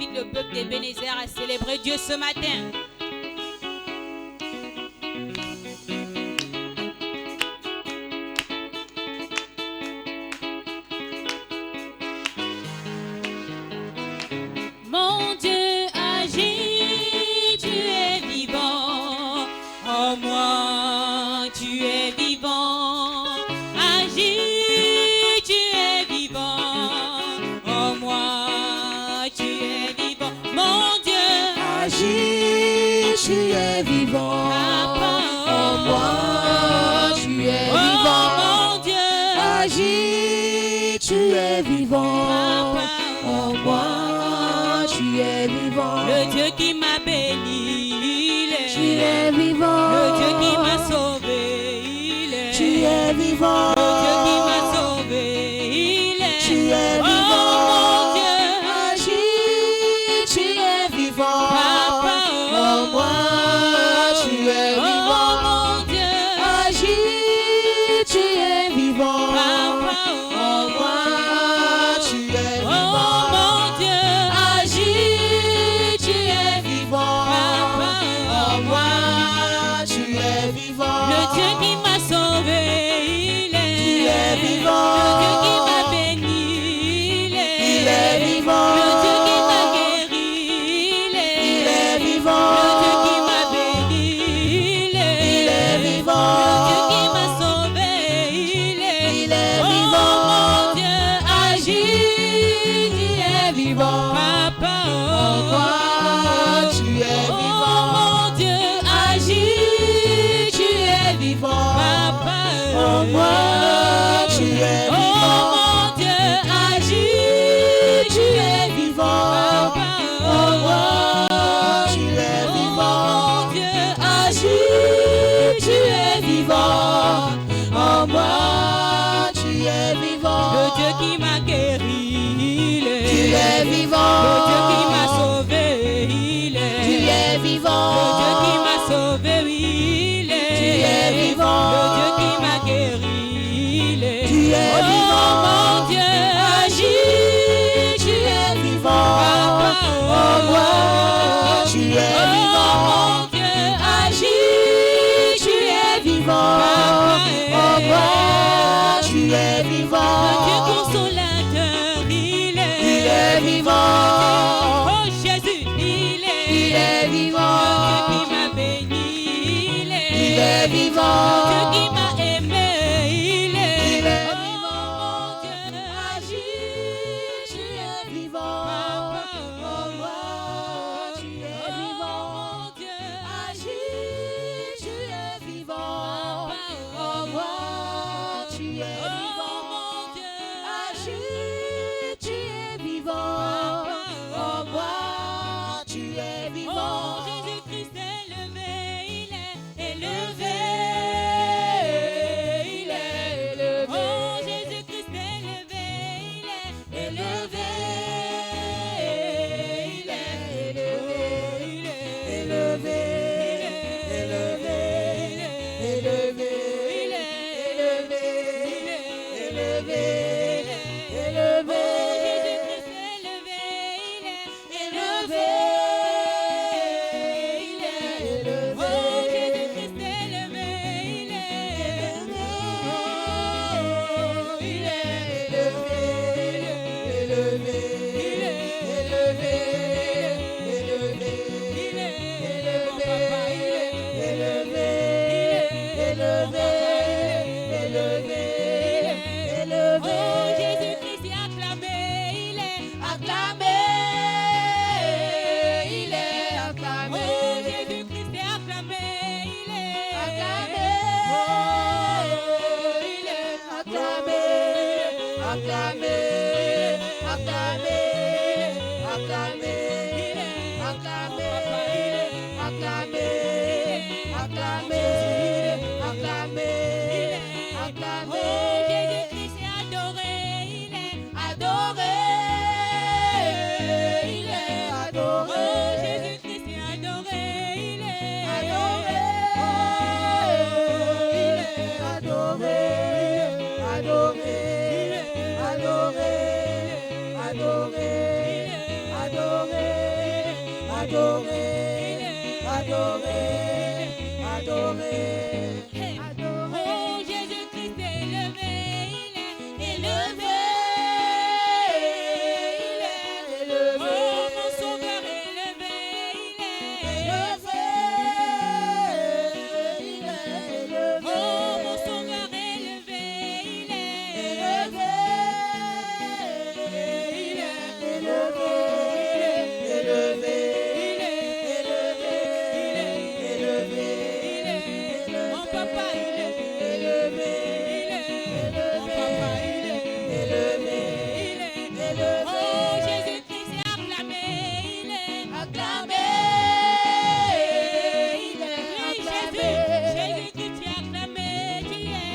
j'invite le peuple d'Ebenezer à célébrer Dieu ce matin. Mon Dieu agit, tu es vivant. En moi, tu es vivant. Agis, tu es vivant. En moi, tu es vivant. Mon Dieu agis, tu es vivant. En moi, tu es vivant. Oh mon Dieu agis, tu es vivant. En moi, tu es vivant. Le Dieu qui m'a béni, il est. Tu es vivant. Le Dieu qui m'a sauvé, il est. Tu es vivant. Le Dieu qui m'a sauvé, il est. Tu es Oh vivant. mon Dieu, agis, tu es vivant. Papa, En moi, tu es vivant. Oh mon Dieu, agis, tu es vivant. Papa, En moi, tu es oh vivant. mon Dieu, Agis, tu es vivant. Papa, En moi, tu es vivant. le Dieu qui m'a sauvé, il est. Tu es vivant. Le Dieu qui m'a béni, Oh, Jésus-Christ est élevé, il est élevé. Oh, mon sauveur est élevé, il est élevé. Oh, mon sauveur est élevé, il est élevé. Mon papa, il est élevé. Mon papa, il est élevé. Oh, Jésus-Christ est acclamé, il est acclamé. Oui, Jésus-Christ est acclamé, tu es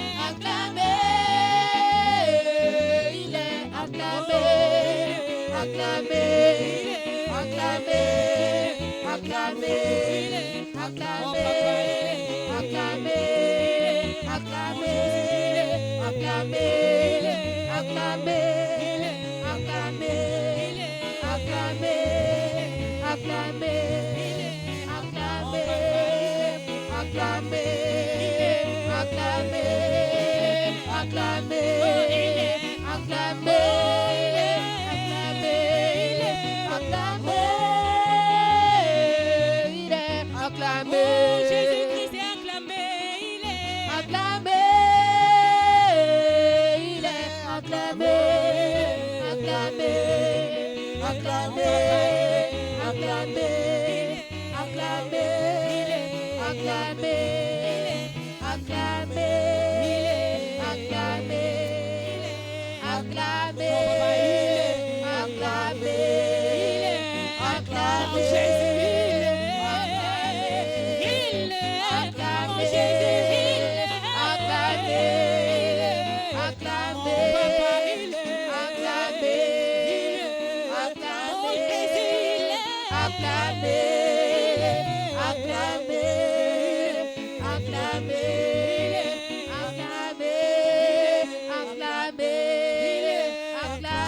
acclamé. Oh, Jésus-Christ est acclamé, il est acclamé.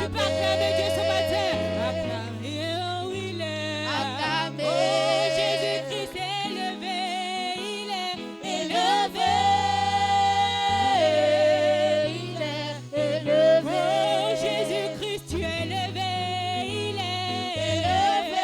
Tu peux acclamer Dieu ce matin. Acclamez, oh, il est acclamé. Oh, Jésus-Christ est élevé, il est élevé. Oh, Jésus-Christ, tu es élevé, il est élevé.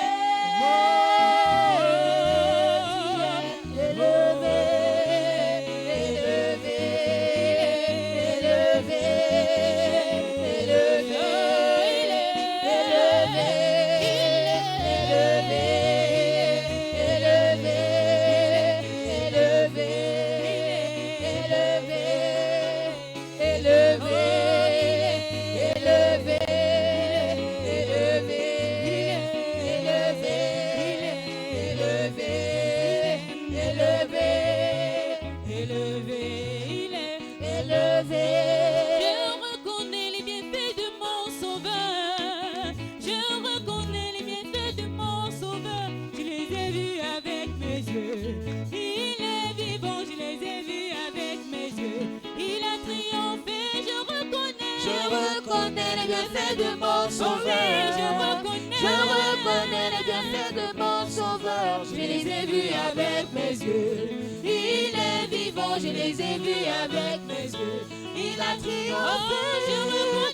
De mon sauveur, je reconnais les bienfaits de mon sauveur, je les ai vus avec mes yeux. Il est vivant, je les ai vus avec mes yeux. Il a triomphé,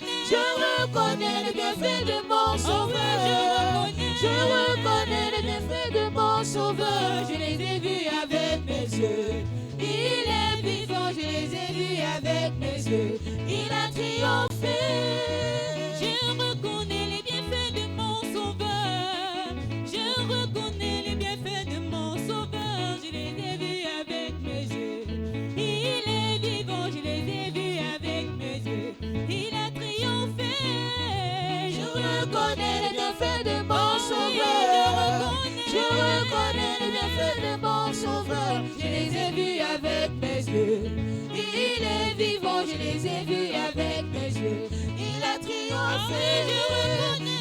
je reconnais les bienfaits de mon sauveur. Je reconnais les bienfaits de mon sauveur, je les ai vus avec mes yeux. Il est vivant, je les ai vus avec mes yeux. Il a triomphé. Je reconnais les bienfaits de mon sauveur. Je reconnais les bienfaits de mon sauveur. Je les ai vus avec mes yeux. Il est vivant, je les ai vus avec mes yeux. Il a triomphé. Je reconnais les bienfaits de mon sauveur. Je reconnais les bienfaits de mon sauveur. Je les ai vus avec mes yeux. Il est vivant, je les ai vus avec mes yeux. Il a triomphé.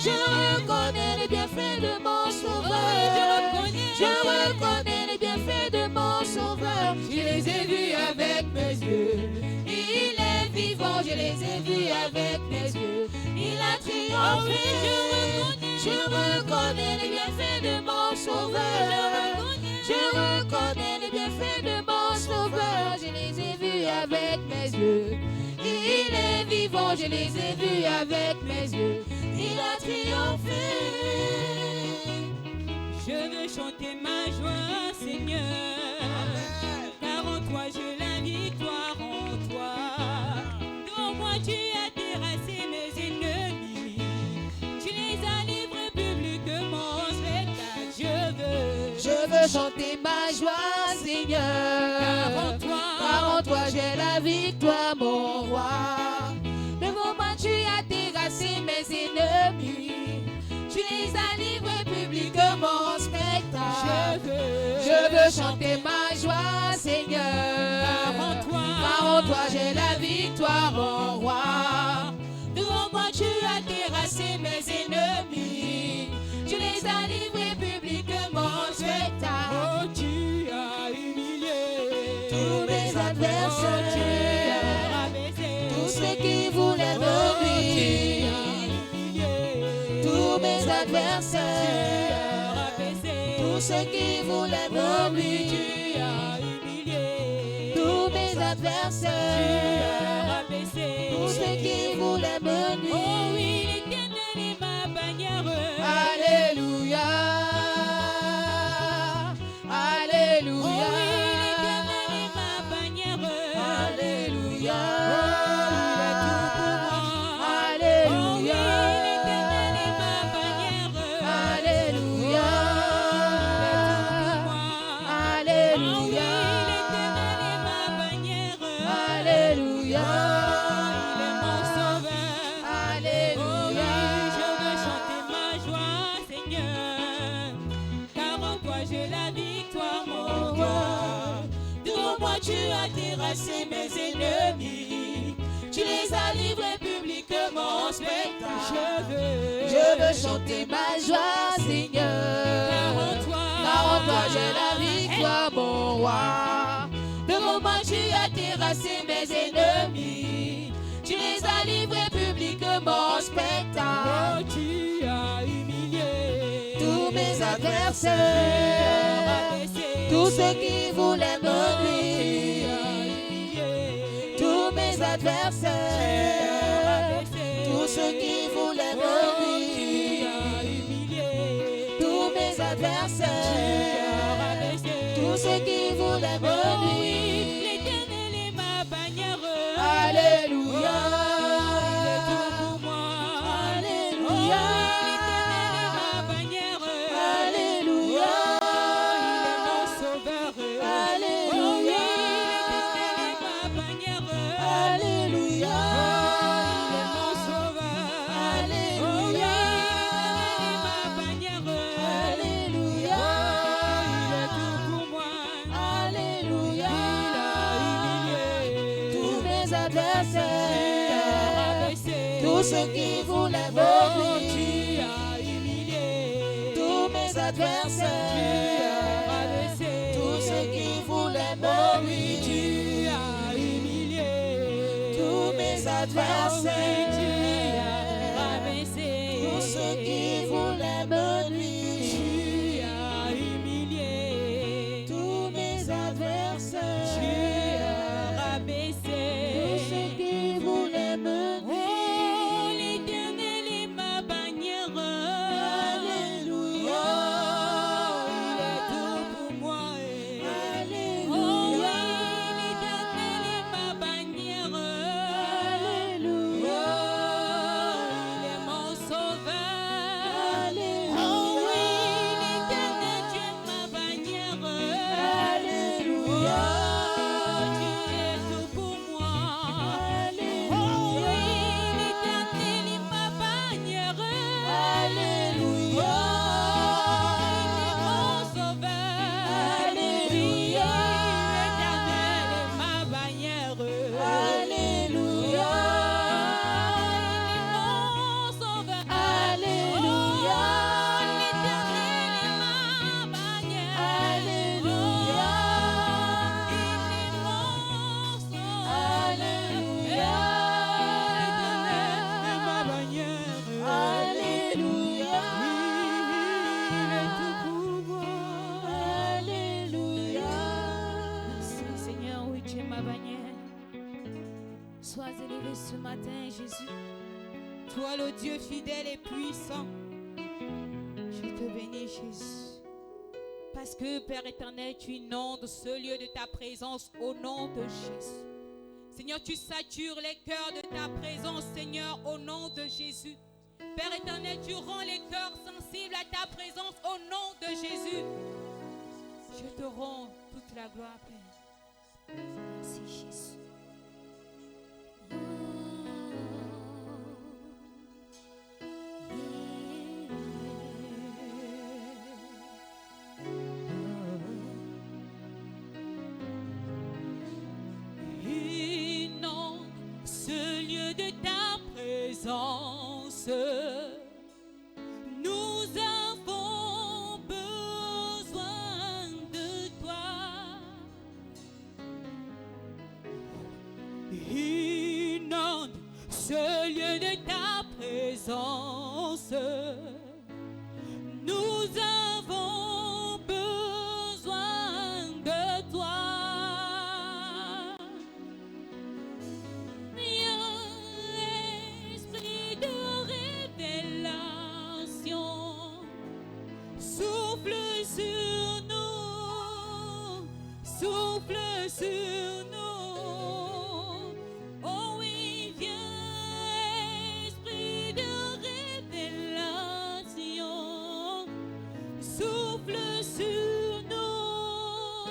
Je reconnais les bienfaits de mon sauveur. Je reconnais les bienfaits de mon sauveur. Je les ai vus avec mes yeux. Il est vivant, je les ai vus avec mes yeux. Il a triomphé. Je reconnais les bienfaits de mon sauveur. vivant, je les ai vus avec mes yeux. Il a triomphé. Je veux chanter ma joie, Seigneur, car en toi j'ai la victoire en toi. Devant moi tu as terrassé mes ennemis, tu les as livrés publiquement en spectacle. Je veux chanter ma joie, Seigneur, car en toi j'ai la victoire, mon roi. Devant moi tu as terrassé mes ennemis, tu les as livrés publiquement en spectacle. Je veux chanter ma joie, Seigneur, car en toi j'ai la victoire, mon roi. Devant moi tu as terrassé mes ennemis, tu les as livrés publiquement en spectacle. Oh, tu as humilié Tous mes adversaires, tu as rabaissé tous ceux qui voulaient me nuire, tous mes adversaires, tous ceux qui voulaient me nuire, tous mes adversaires, tous ceux qui voulaient me nuire. Oh oui, l'Éternel est ma bannière. Alléluia, Alléluia, Oh oui, l'Éternel est ma bannière. Alléluia, Alléluia. Alléluia, Alléluia, Alléluia, Il est mon sauveur. Alléluia. Oh oui, je veux chanter ma joie, Seigneur, car en toi j'ai la victoire, mon roi. Devant moi tu as terrassé mes ennemis, tu les as livrés publiquement en spectacle. Je veux chanter ma joie, Seigneur, car en toi j'ai la victoire, mon roi. Devant moi tu as terrassé mes ennemis, tu les as livrés publiquement en spectacle. Oh, tu as humilié Tous mes adversaires, tous ceux qui voulaient me nuire, tous mes adversaires, tous ceux qui voulaient me nuire, tous mes adversaires, tous ceux qui voulaient me nuire. l'Éternel est ma bannière. Alléluia, Il est tout pour moi. Alléluia, L'Éternel est ma bannière. Alléluia, Il est mon sauveur. Alléluia, L'Éternel est ma bannière. Alléluia, Il est mon sauveur. Alléluia, L'Éternel est ma bannière. Alléluia, Il est tout pour moi. Alléluia. Il a humilié Tous mes adversaires, tous ceux qui voulaient me nuire, tu as humilié tous mes adversaires, tous ceux qui voulaient me nuire, tu as humilié tous mes adversaires, tous ceux qui voulaient me nuire, tu as humilié tous mes adversaires, tu as rabaissé tous ceux qui voulaient me nuire. oh l'Éternel est ma bannière. Alléluia, Il est tout pour moi. Oh Alléluia, oui, l'Éternel est ma bannière. Alléluia, Il est mon sauveur. Alléluia, Oh oui, l'Éternel, tu es ma bannière. Alléluia, Tu es tout pour moi. Alléluia, Oh oui, l'Éternel est ma bannière. Alléluia, Il est mon sauveur. Alléluia, L'Éternel est ma bannière. Alléluia, Mon sauveur. Alléluia, L'Éternel est ma bannière. Alléluia, Alléluia, Alléluia, Alléluia. Merci Seigneur, oui tu es ma bannière. Sois élevé t'adorer ce matin, Jésus. Toi le Dieu fidèle et puissant. Je te bénis, Jésus. Parce que Père éternel, tu inondes ce lieu de ta présence au nom de Jésus. Seigneur, tu satures les cœurs de ta présence, Seigneur, au nom de Jésus. Père éternel, tu rends les cœurs sensibles à ta présence au nom de Jésus. Je te rends toute la gloire, Père. Merci, Jésus. Inonde ce lieu de ta présence. Nous avons besoin de toi. Inonde ce lieu de ta présence. Nous avons besoin de toi. Esprit de révélation, souffle sur nous, souffle sur nous. Oh oui, viens, esprit de révélation, souffle sur nous,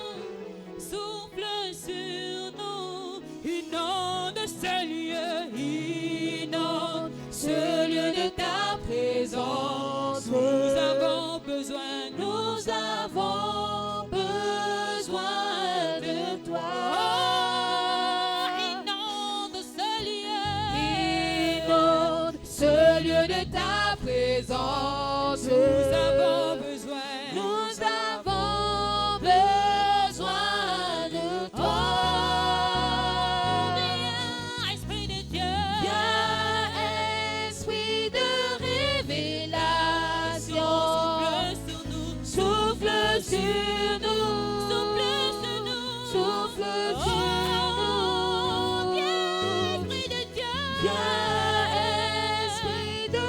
souffle sur nous. Inonde ce lieu, inonde ce lieu de ta présence. Nous avons besoin, nous avons besoin de toi. Oh, inonde ce lieu, Inonde ce lieu de ta présence. nous avons besoin, Nous avons besoin de toi. viens, Esprit de Dieu, Viens, esprit de révélation, souffle sur nous, souffle sur nous, souffle sur nous, souffle sur nous. viens, Esprit de Dieu, Viens, esprit de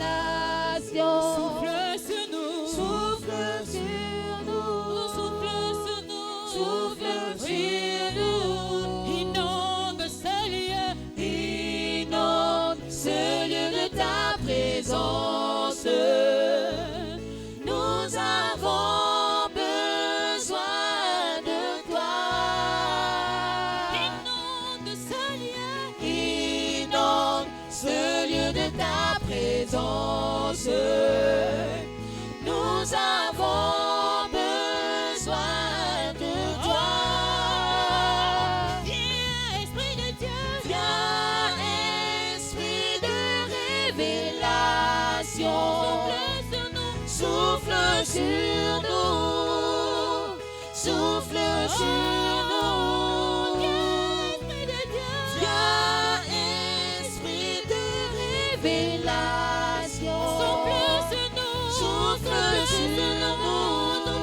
révélation, souffle sur nous, souffle sur nous, souffle sur nous, souffle sur nous. inonde ce lieu, Inonde ce lieu de ta présence. Nous avons besoin de toi. inonde ce lieu, Inonde ce lieu de ta présence. Nous avons besoin de toi. viens, Esprit de Dieu, Viens, esprit de révélation, souffle sur nous, souffle sur nous, souffle sur nous. Esprit de Dieu, Viens, esprit de révélation, souffle sur nous, souffle sur nous,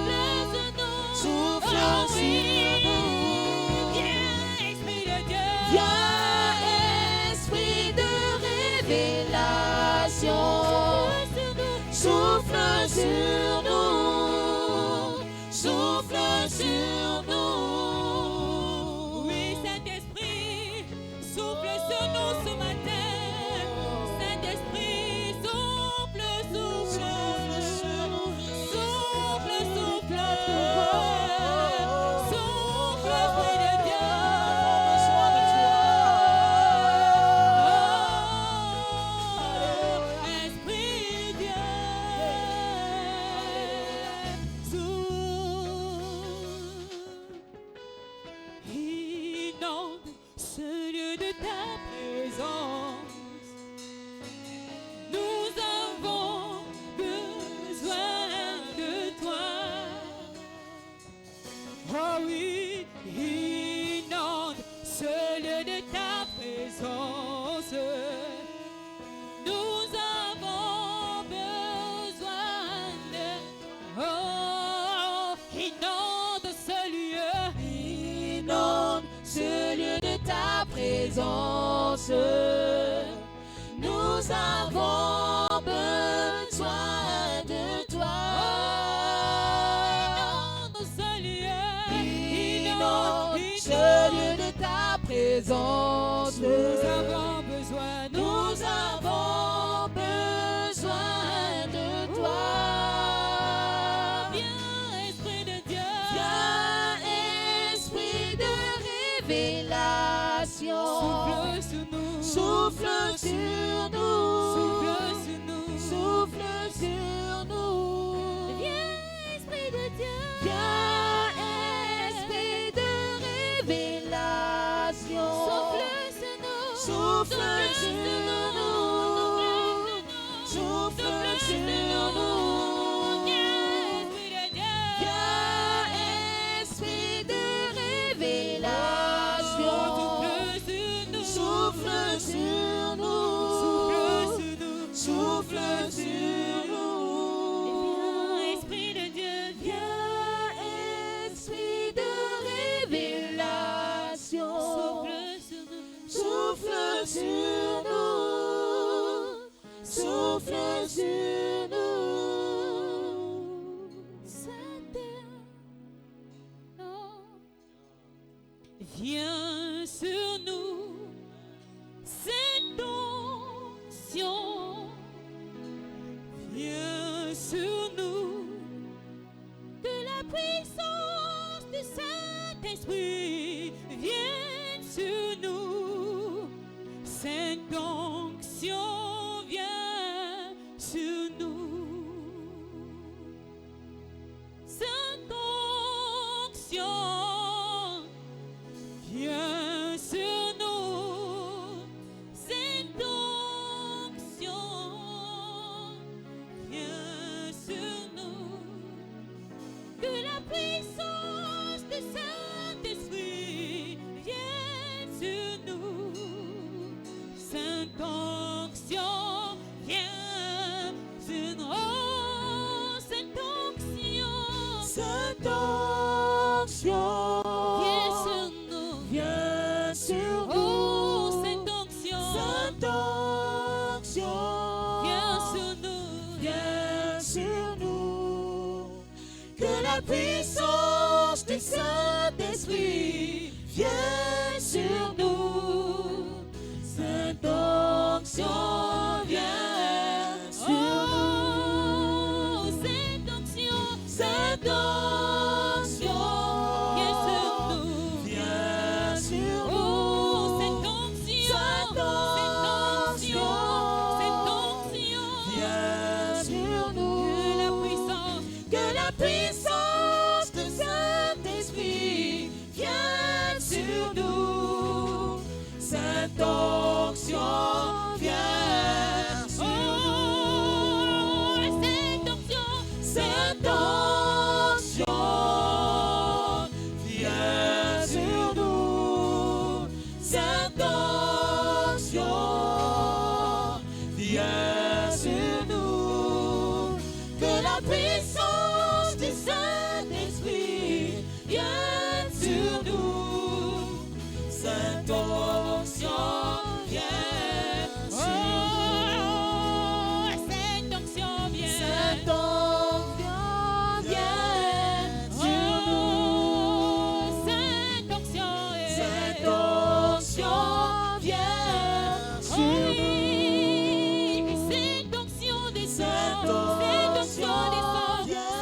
souffle sur nous. viens, Esprit de Dieu, Viens, esprit de révélation, souffle sur nous, souffle sur nous. présence. Nous avons besoin de toi. Inonde ce lieu de ta présence. Nous avons besoin de toi. Viens, Esprit de Dieu. Viens, Esprit de révélation. Souffle sur nous. Souffle sur nous. Souffle sur nous. Souffle sur nous. Viens, Esprit de Dieu. Viens, Esprit de révélation. Souffle sur nous. Souffle sur nous. Souffle sur nous. Viens, Esprit de révélation. Souffle sur nous. Souffle sur nous. Viens, Esprit de Dieu. Viens, Esprit de révélation. Souffle sur nous. Souffle sur nous. Viens sur nous, cette onction. Viens sur nous, que la puissance du Saint-Esprit vienne sur nous. Cette onction vient sur nous. Cette onction viens sur nous, cette onction, viens sur nous, que la puissance du Saint-Esprit vienne sur nous, cette onction, viens sur nous, cette onction, Cette onction. viens sur nous. Viens sur Oh, nous. cette onction, Cette onction. viens sur nous. Viens sur nous. Que la puissance du Saint-Esprit vienne sur nous. Cette onction vient sur nous. Oh, cette onction, Cette onction viens sur nous. vient sur Oh, nous. cette onction, Cette onction vient sur nous. que la puissance, Que la puissance du Saint-Esprit vienne sur nous. Cette onction vient sur nous. cette onction, Cette onction vient sur nous. Cette onction vient sur nous. Que la puissance du Saint-Esprit vienne sur nous. Cette onction vient sur nous. cette onction vient. Cette onction vient sur nous. Cette onction est. Cette onction vient sur nous. Cette onction descend. Cette Cette onction onction descend. vient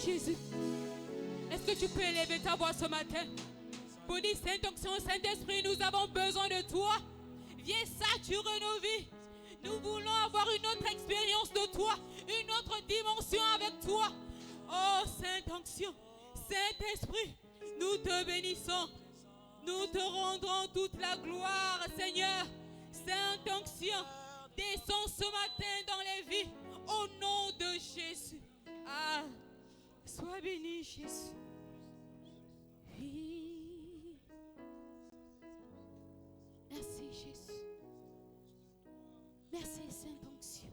Jésus. Est-ce que tu peux élever ta voix ce matin pour dire Sainte Onction, Saint-Esprit, nous avons besoin de toi. Viens saturer nos vies. Nous voulons avoir une autre expérience de toi, une autre dimension avec toi. Oh Sainte Onction, Saint-Esprit, nous te bénissons. Nous te rendrons toute la gloire, Seigneur. Sainte Onction, descends ce matin dans les vies au nom de Jésus. Ah, sois béni, Jésus. Oui. Merci, Jésus. Merci, Sainte Onction.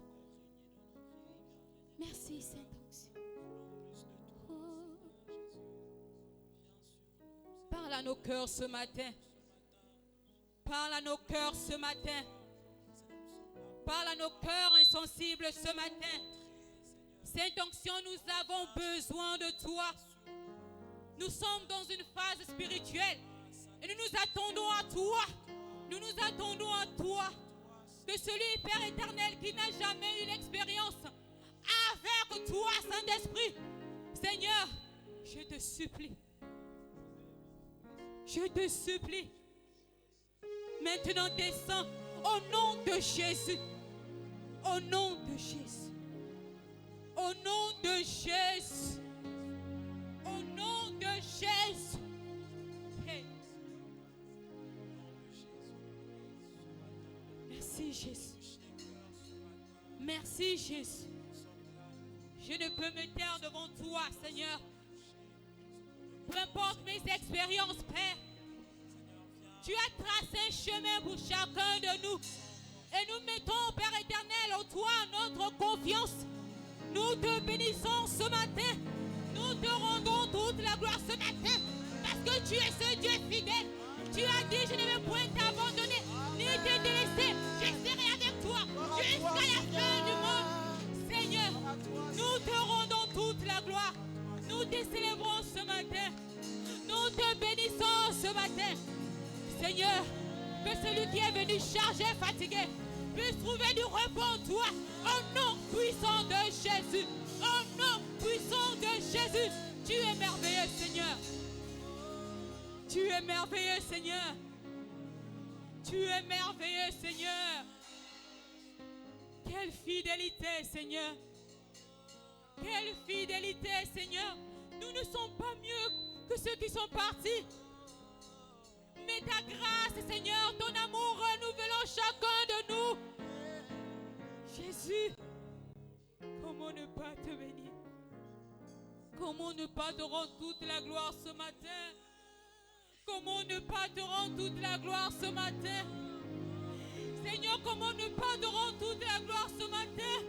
Merci, Sainte Onction. Oh. Parle à nos cœurs ce matin. Parle à nos cœurs ce matin. Parle à nos cœurs insensibles ce matin. Sainte Onction, nous avons besoin de toi. Nous sommes dans une phase spirituelle et nous nous attendons à toi. Nous nous attendons à toi. Que celui, Père éternel, qui n'a jamais eu l'expérience avec toi, Saint-Esprit, Seigneur, je te supplie. Je te supplie. Maintenant, descends au nom de Jésus. Au nom de Jésus. Au nom de Jésus. Au nom de Jésus. Hey. Merci Jésus. Merci Jésus. Je ne peux me taire devant toi, Seigneur. Peu importe mes expériences, Père. Tu as tracé un chemin pour chacun de nous. Et nous mettons, Père éternel, en toi notre confiance. Nous te bénissons ce matin. Nous te rendons toute la gloire ce matin. Parce que tu es ce Dieu fidèle. Tu as dit, je ne vais point t'abandonner, ni te délaisser. Je serai avec toi jusqu'à la fin du monde. Seigneur, nous te rendons toute la gloire. Nous te célébrons ce matin. Nous te bénissons ce matin. Seigneur, que celui qui est venu chargé, fatigué, puisse trouver du repos en toi. Au nom puissant de Jésus. Au nom puissant de Jésus. Tu es merveilleux, Seigneur. Tu es merveilleux, Seigneur. Tu es merveilleux, Seigneur. Quelle fidélité, Seigneur. Quelle fidélité, Seigneur. Nous ne sommes pas mieux que ceux qui sont partis. Mais ta grâce, Seigneur, ton amour renouvelant chacun de nous. Jésus, comment ne pas te bénir? Comment ne pas te rendre toute la gloire ce matin? Comment ne pas te rendre toute la gloire ce matin? Seigneur, comment ne pas te rendre toute la gloire ce matin?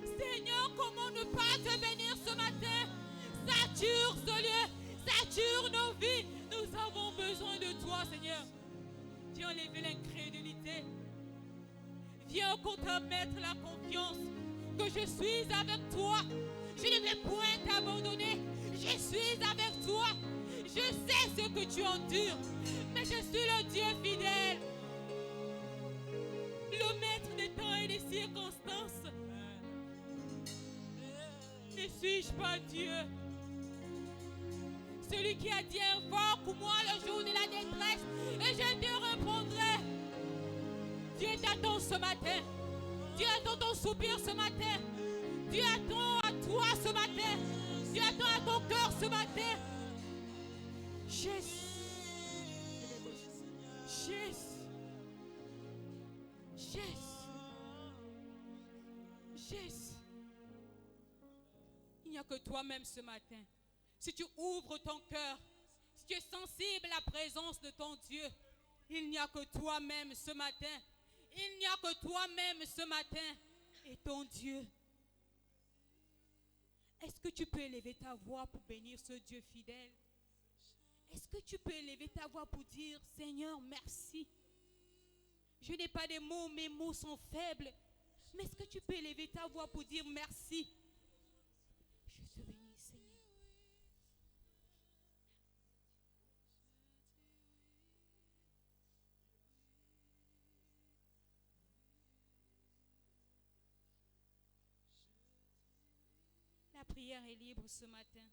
Seigneur, comment ne pas te bénir ce matin? Sature ce lieu, sature nos vies. Nous avons besoin de toi, Seigneur. Viens enlever l'incrédulité. Viens au contraire mettre la confiance que je suis avec toi. Je ne vais point t'abandonner. Je suis avec toi. Je sais ce que tu endures, mais je suis le Dieu fidèle, le maître des temps et des circonstances. Ne suis-je pas Dieu? Celui qui a dit invoque-moi le jour de la détresse et je te répondrai. Dieu t'attend ce matin. Dieu attend ton soupir ce matin. Dieu attend à toi ce matin. Dieu attend à ton cœur ce matin. Jésus. Jésus. Jésus. Jésus. Il n'y a que toi-même ce matin. Si tu ouvres ton cœur, si tu es sensible à la présence de ton Dieu, il n'y a que toi-même ce matin. Il n'y a que toi-même ce matin et ton Dieu. Est-ce que tu peux élever ta voix pour bénir ce Dieu fidèle? Est-ce que tu peux élever ta voix pour dire, Seigneur, merci? Je n'ai pas de mots, mes mots sont faibles. Mais est-ce que tu peux élever ta voix pour dire merci? Je te bénis, Seigneur. La prière est libre ce matin.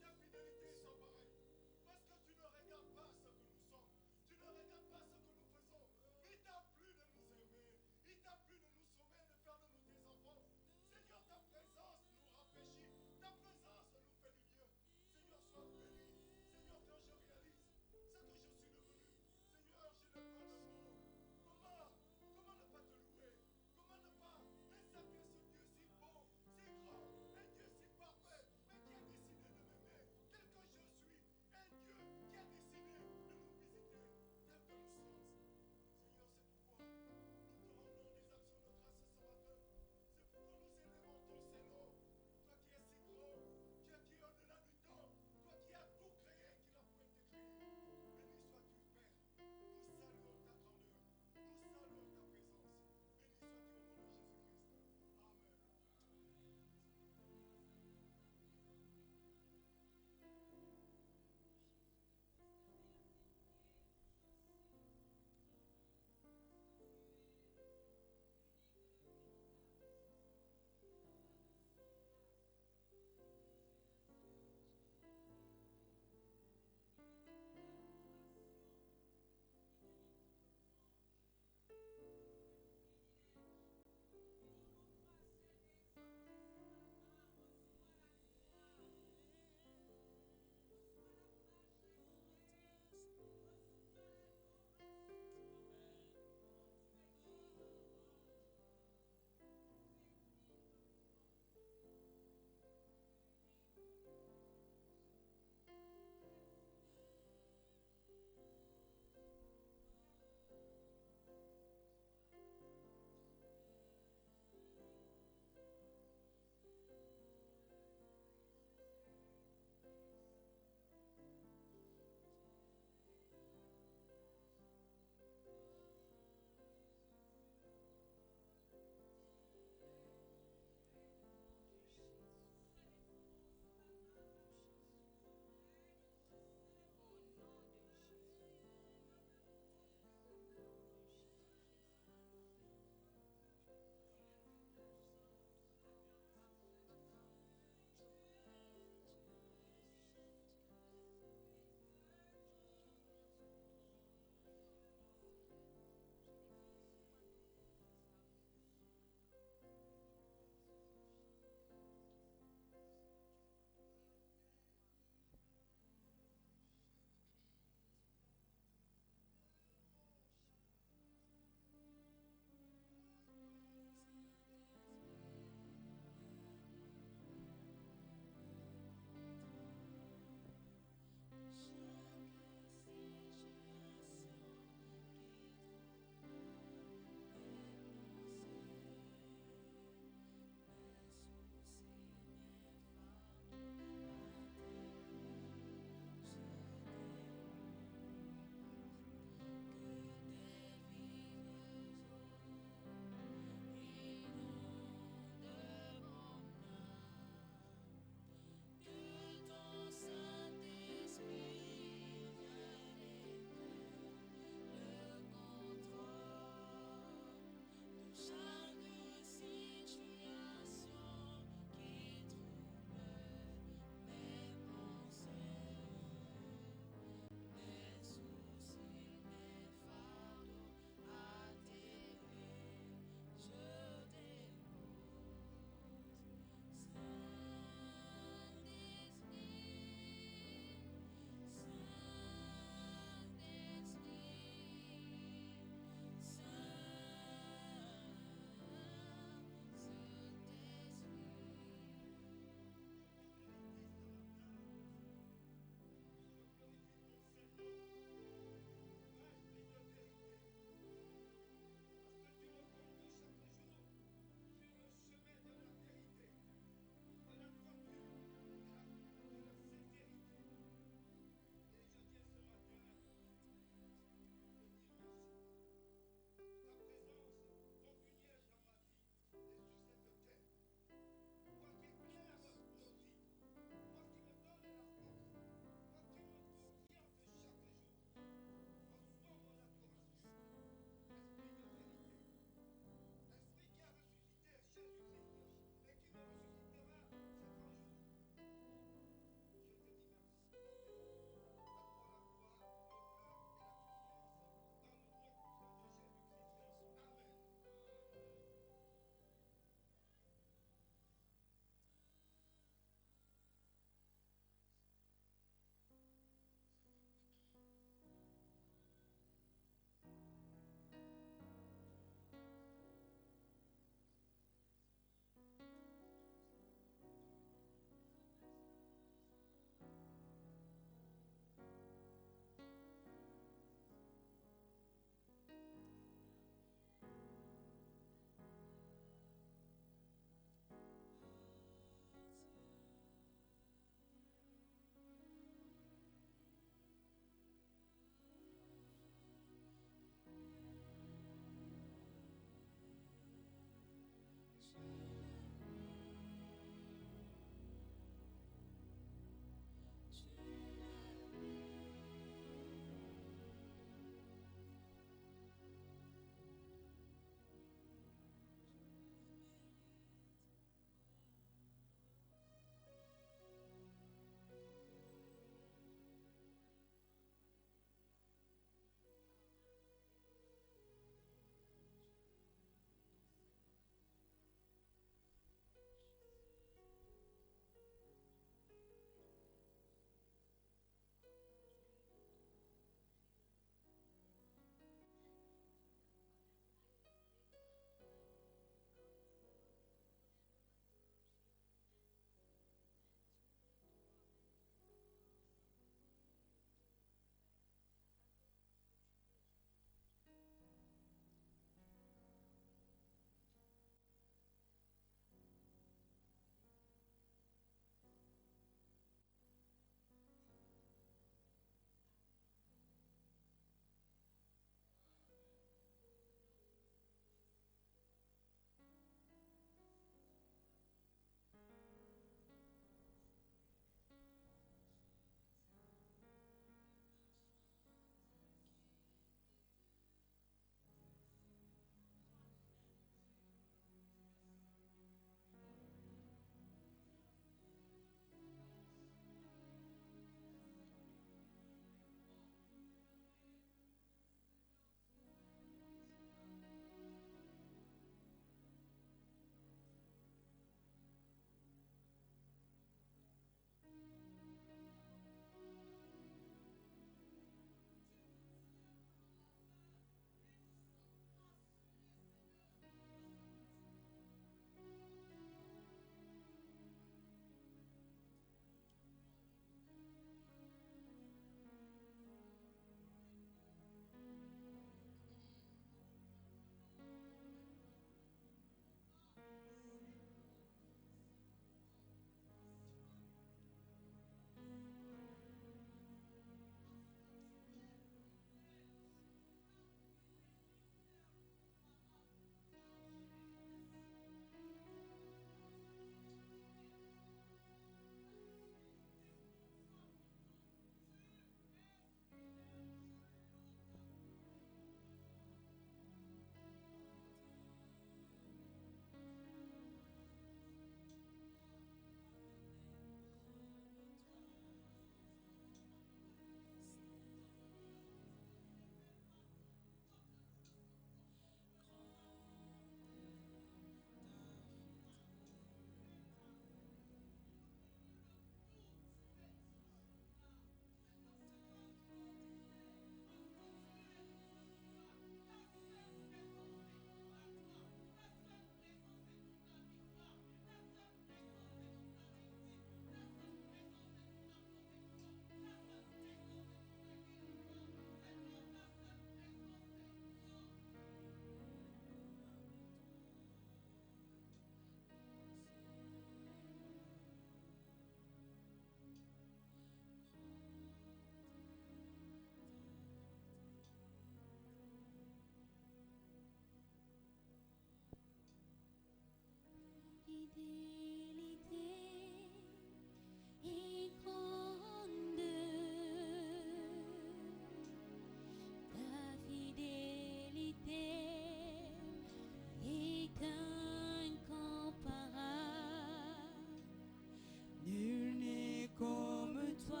Comme toi,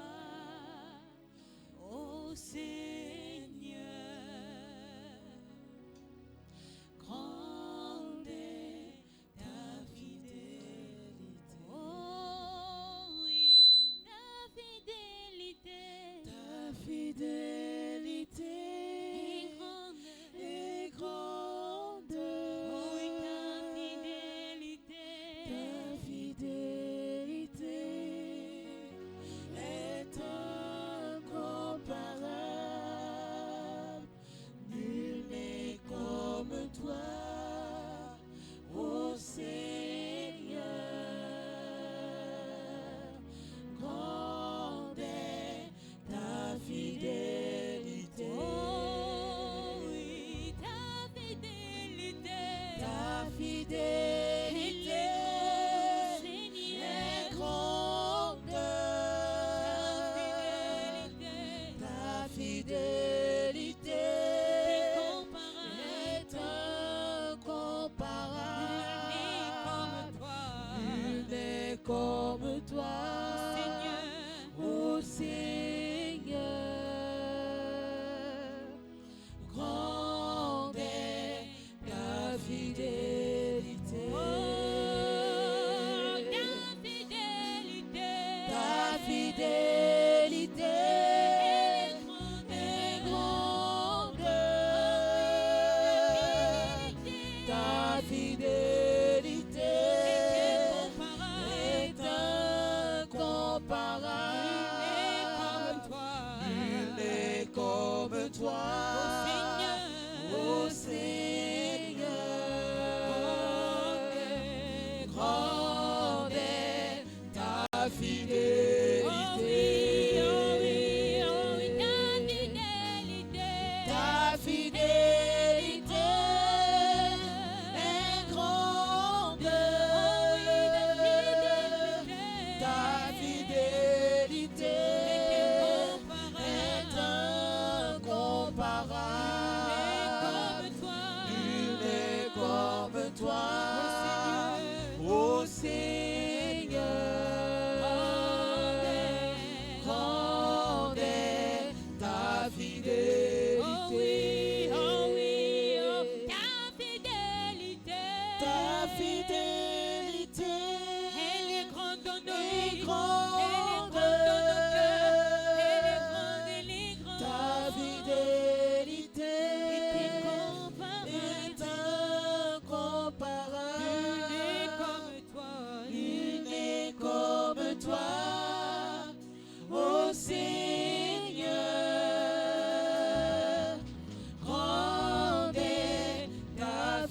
Seigneur, ô Seigneur, grande est ta fidélité. Oh, ta fidélité est grande, ta fidélité est incomparable. Nul n'est comme toi, ô Seigneur, grande est ta fidélité. Ta fidélité est grande, ta fidélité est incomparable. Nul n'est comme toi, ô Seigneur, grande est ta fidélité. Ta fidélité est grande dans nos vies, ta fidélité est incomparable. Nul n'est comme toi, ô Seigneur, grande est ta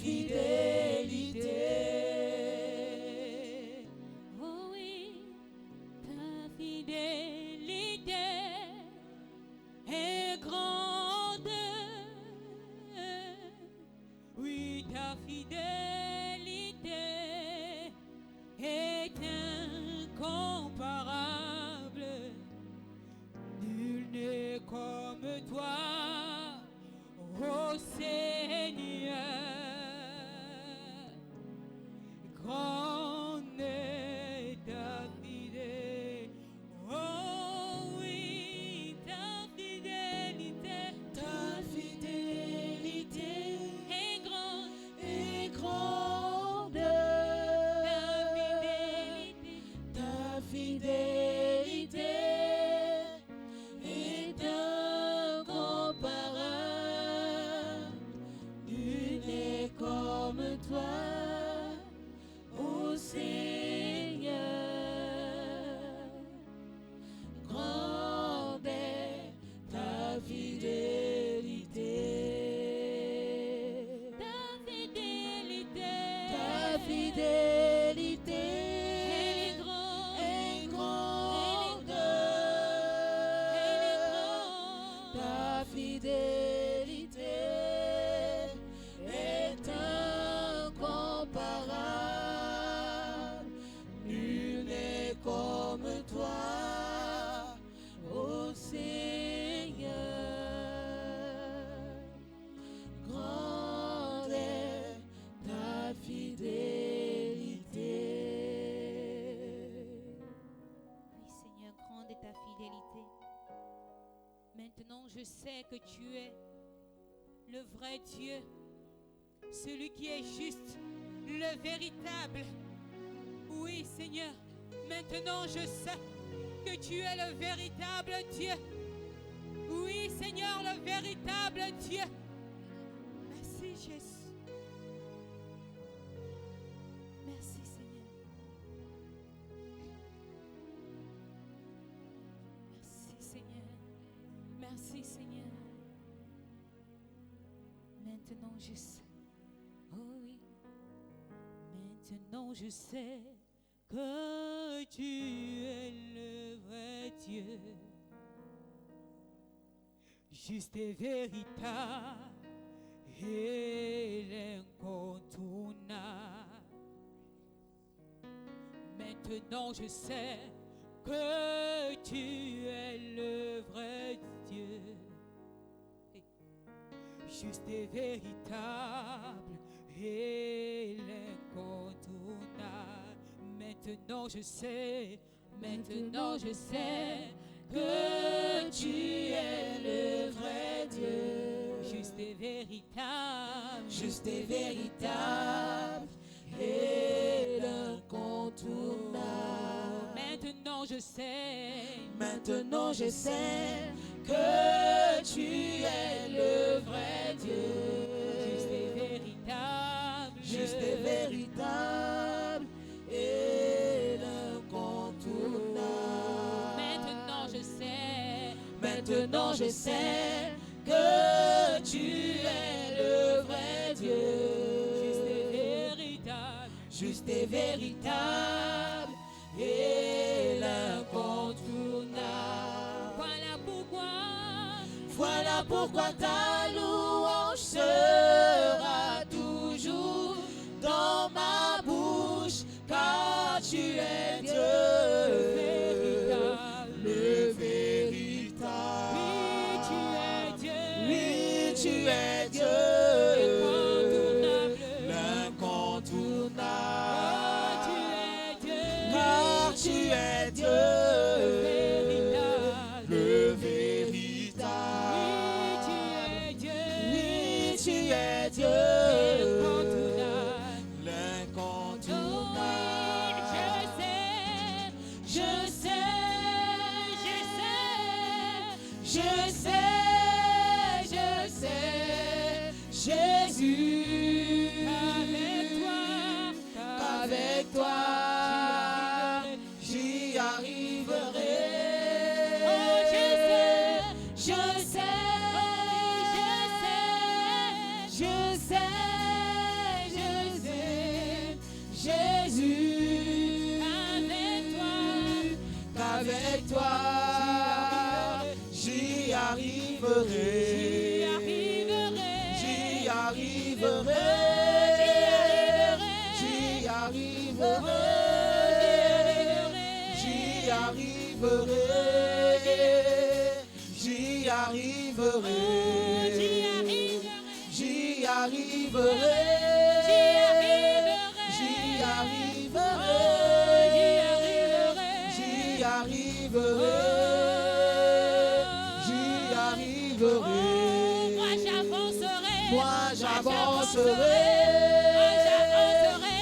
fidélité. Oh oui, ta fidélité est grande. Oui, ta fidélité est incomparable. Nul n'est comme toi, ô Seigneur. Grande est ta fidélité. Oh oui, ta fidélité. Ta fidélité Est grande. est grande, Ta fidélité. ta fidélité est incomparable. Nul n'est comme toi, ô Seigneur, grande est ta fidélité. Ta fidélité. Ta fidélité Elle est grande. est grande, ta fidélité est incomparable. sais que tu es le vrai Dieu, celui qui est juste, le véritable. Oui, Seigneur, maintenant je sais que tu es le véritable Dieu. Oui, Seigneur, le véritable Dieu. Merci, Jésus. Merci, Seigneur. Merci, Seigneur. Merci, Seigneur. Maintenant je sais. Oh oui. Maintenant je sais que tu es le vrai Dieu, juste et véritable et l'incontournable. Maintenant je sais que tu es le vrai Dieu, juste et véritable et l'incontournable. Maintenant je sais que tu es le vrai Dieu, juste et véritable et l'incontournable. Maintenant je sais que tu es le vrai Dieu, juste et véritable et l'incontournable. Maintenant je sais que tu es le vrai Dieu, juste et véritable et l'incontournable. Voilà pourquoi ta louange sera toujours dans ma bouche, car tu es Dieu, le véritable. Oui, tu es Dieu, l'incontournable. Car tu es Dieu, le véritable. Oui, tu es Dieu, l'incontournable. Je sais, Jésus, qu'avec toi, j'y arriverai. Oh, je sais, Jésus, qu'avec toi, j'y arriverai. J'y arriverai. J'y arriverai. J'y arriverai. J'y arriverai. J'y arriverai. J'y arriverai. J'y arriverai. J'y arriverai. Moi j'avancerai.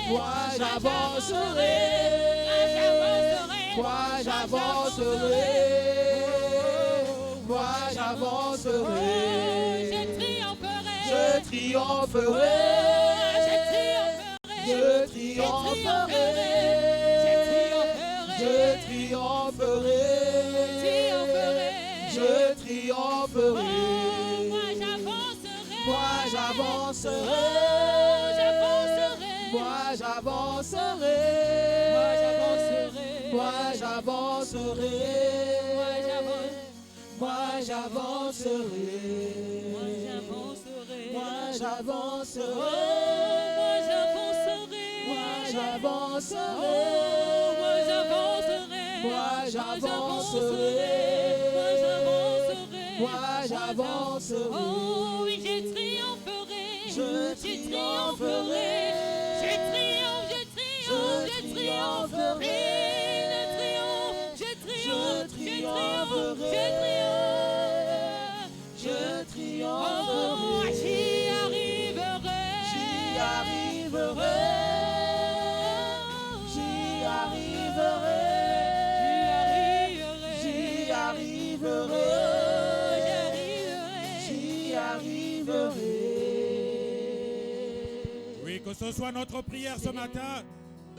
Moi j'avancerai. Moi j'avancerai. Moi j'avancerai. Je triompherai. Je triompherai. Je triompherai. Je triompherai. Moi j'avancerai. Moi j'avancerai. Moi j'avancerai. Moi j'avancerai. Moi j'avancerai. Moi j'avancerai. Moi j'avancerai. Moi j'avancerai. Oh oui, je triompherai. Je triompherai. Je triompherai. Oui, que ce soit notre prière ce matin.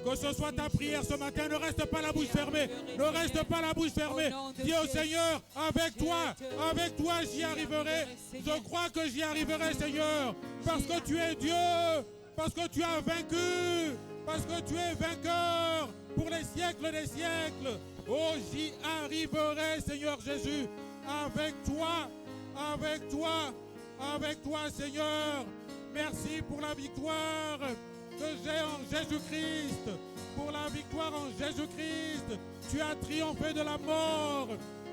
Que ce soit ta prière ce matin, ne reste pas la bouche fermée. Ne reste pas la bouche fermée. Dis au Seigneur, avec toi j'y arriverai. Je crois que j'y arriverai, Seigneur. Parce que tu es Dieu. Parce que tu as vaincu. Parce que tu es vainqueur pour les siècles des siècles. Oh, j'y arriverai, Seigneur Jésus. Avec toi, Seigneur. Merci pour la victoire que j'ai en Jésus-Christ. Pour la victoire en Jésus-Christ. Tu as triomphé de la mort.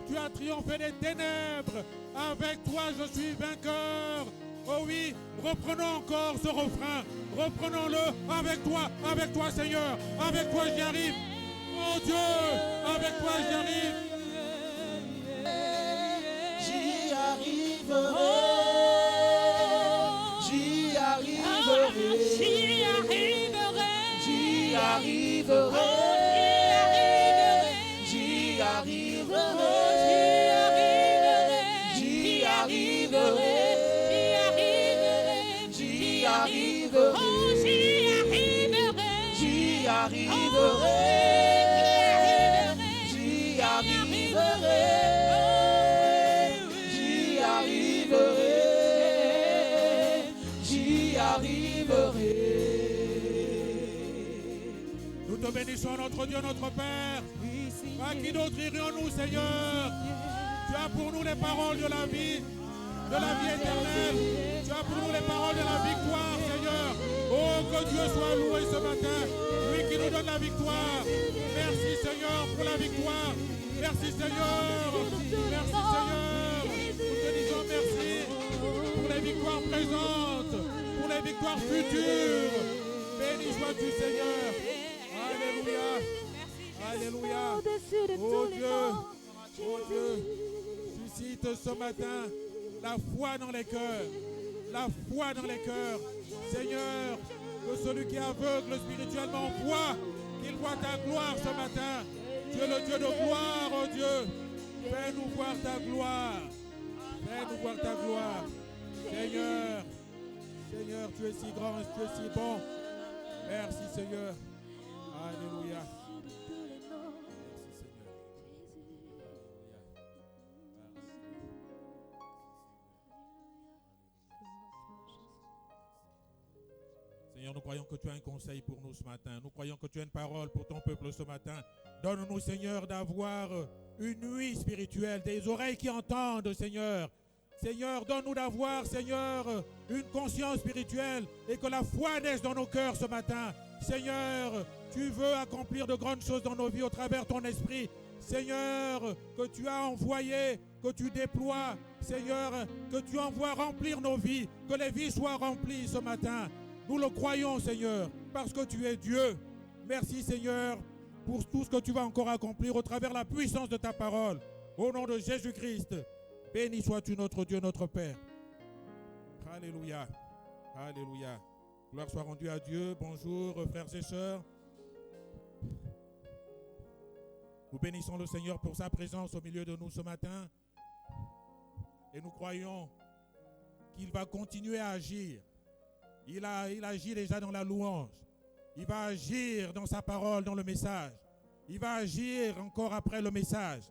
Tu as triomphé des ténèbres. Avec toi, je suis vainqueur. Oh oui, reprenons encore ce refrain. Reprenons-le avec toi, Seigneur. Avec toi, j'y arrive. Oh Dieu, avec toi, j'y arrive. J'y arriverai. J'y arriverai. J'y arriverai. J'y arriverai. J'y arriverai. J'y arriverai. J'y arriverai. J'y arriverai. J'y arriverai. J'y arriverai. J'y arriverai. Nous te bénissons, notre Dieu, notre Père. À qui d'autre irions-nous, Seigneur? Tu as pour nous les paroles de la vie éternelle. Tu as pour nous les paroles de la victoire, Seigneur. Oh, que Dieu soit loué ce matin. Lui qui nous donne la victoire. Merci, Seigneur, pour la victoire. Merci, Seigneur. Merci, Seigneur. Nous te disons merci pour les victoires présentes, pour les victoires futures. Béni sois-tu, Seigneur. Alléluia. Alléluia. Oh Dieu, suscite ce matin la foi dans les cœurs. La foi dans les cœurs. Seigneur, que celui qui est aveugle spirituellement voit, qu'il voit ta gloire ce matin. Tu es le Dieu de gloire, oh Dieu. Fais-nous voir ta gloire. Fais-nous voir ta gloire. Seigneur, tu es si grand, tu es si bon. Merci, Seigneur. Alléluia. Seigneur, nous croyons que tu as un conseil pour nous ce matin. Nous croyons que tu as une parole pour ton peuple ce matin. Donne-nous, Seigneur, d'avoir une nuit spirituelle, des oreilles qui entendent, Seigneur. Seigneur, donne-nous d'avoir, Seigneur, une conscience spirituelle et que la foi naisse dans nos cœurs ce matin. Seigneur, tu veux accomplir de grandes choses dans nos vies au travers de ton esprit. Seigneur, que tu as envoyé, que tu déploies, Seigneur, que tu envoies remplir nos vies, que les vies soient remplies ce matin. Nous le croyons, Seigneur, parce que tu es Dieu. Merci, Seigneur, pour tout ce que tu vas encore accomplir au travers de la puissance de ta parole. Au nom de Jésus-Christ, béni sois-tu notre Dieu, notre Père. Alléluia. Alléluia. Gloire soit rendue à Dieu. Bonjour, frères et sœurs. Nous bénissons le Seigneur pour sa présence au milieu de nous ce matin. Et nous croyons qu'il va continuer à agir. Il agit déjà dans la louange. Il va agir dans sa parole, dans le message. Il va agir encore après le message.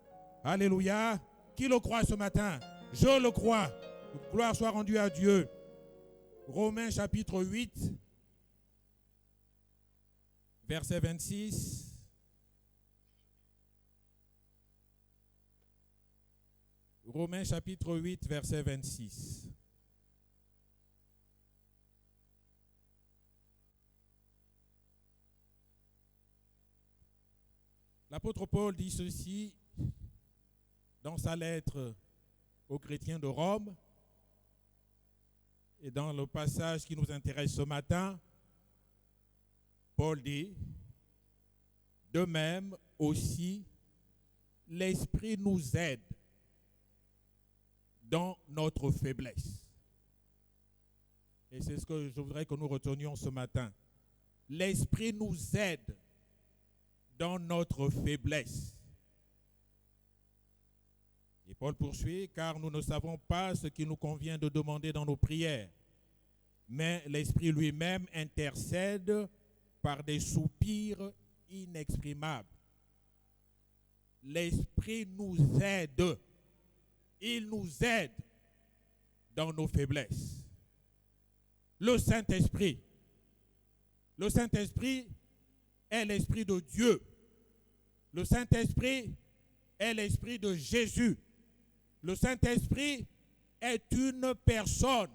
Alléluia. Qui le croit ce matin? Je le crois. Gloire soit rendue à Dieu. Romains chapitre 8, verset 26. Romains chapitre 8, verset 26. L'apôtre Paul dit ceci dans sa lettre aux chrétiens de Rome et dans le passage qui nous intéresse ce matin. Paul dit, de même aussi, l'Esprit nous aide dans notre faiblesse. Et c'est ce que je voudrais que nous retenions ce matin. L'Esprit nous aide dans notre faiblesse. Et Paul poursuit, car nous ne savons pas ce qu'il nous convient de demander dans nos prières, mais l'Esprit lui-même intercède par des soupirs inexprimables. L'Esprit nous aide. Il nous aide dans nos faiblesses. Le Saint-Esprit est l'Esprit de Dieu. Le Saint-Esprit est l'Esprit de Jésus. Le Saint-Esprit est une personne.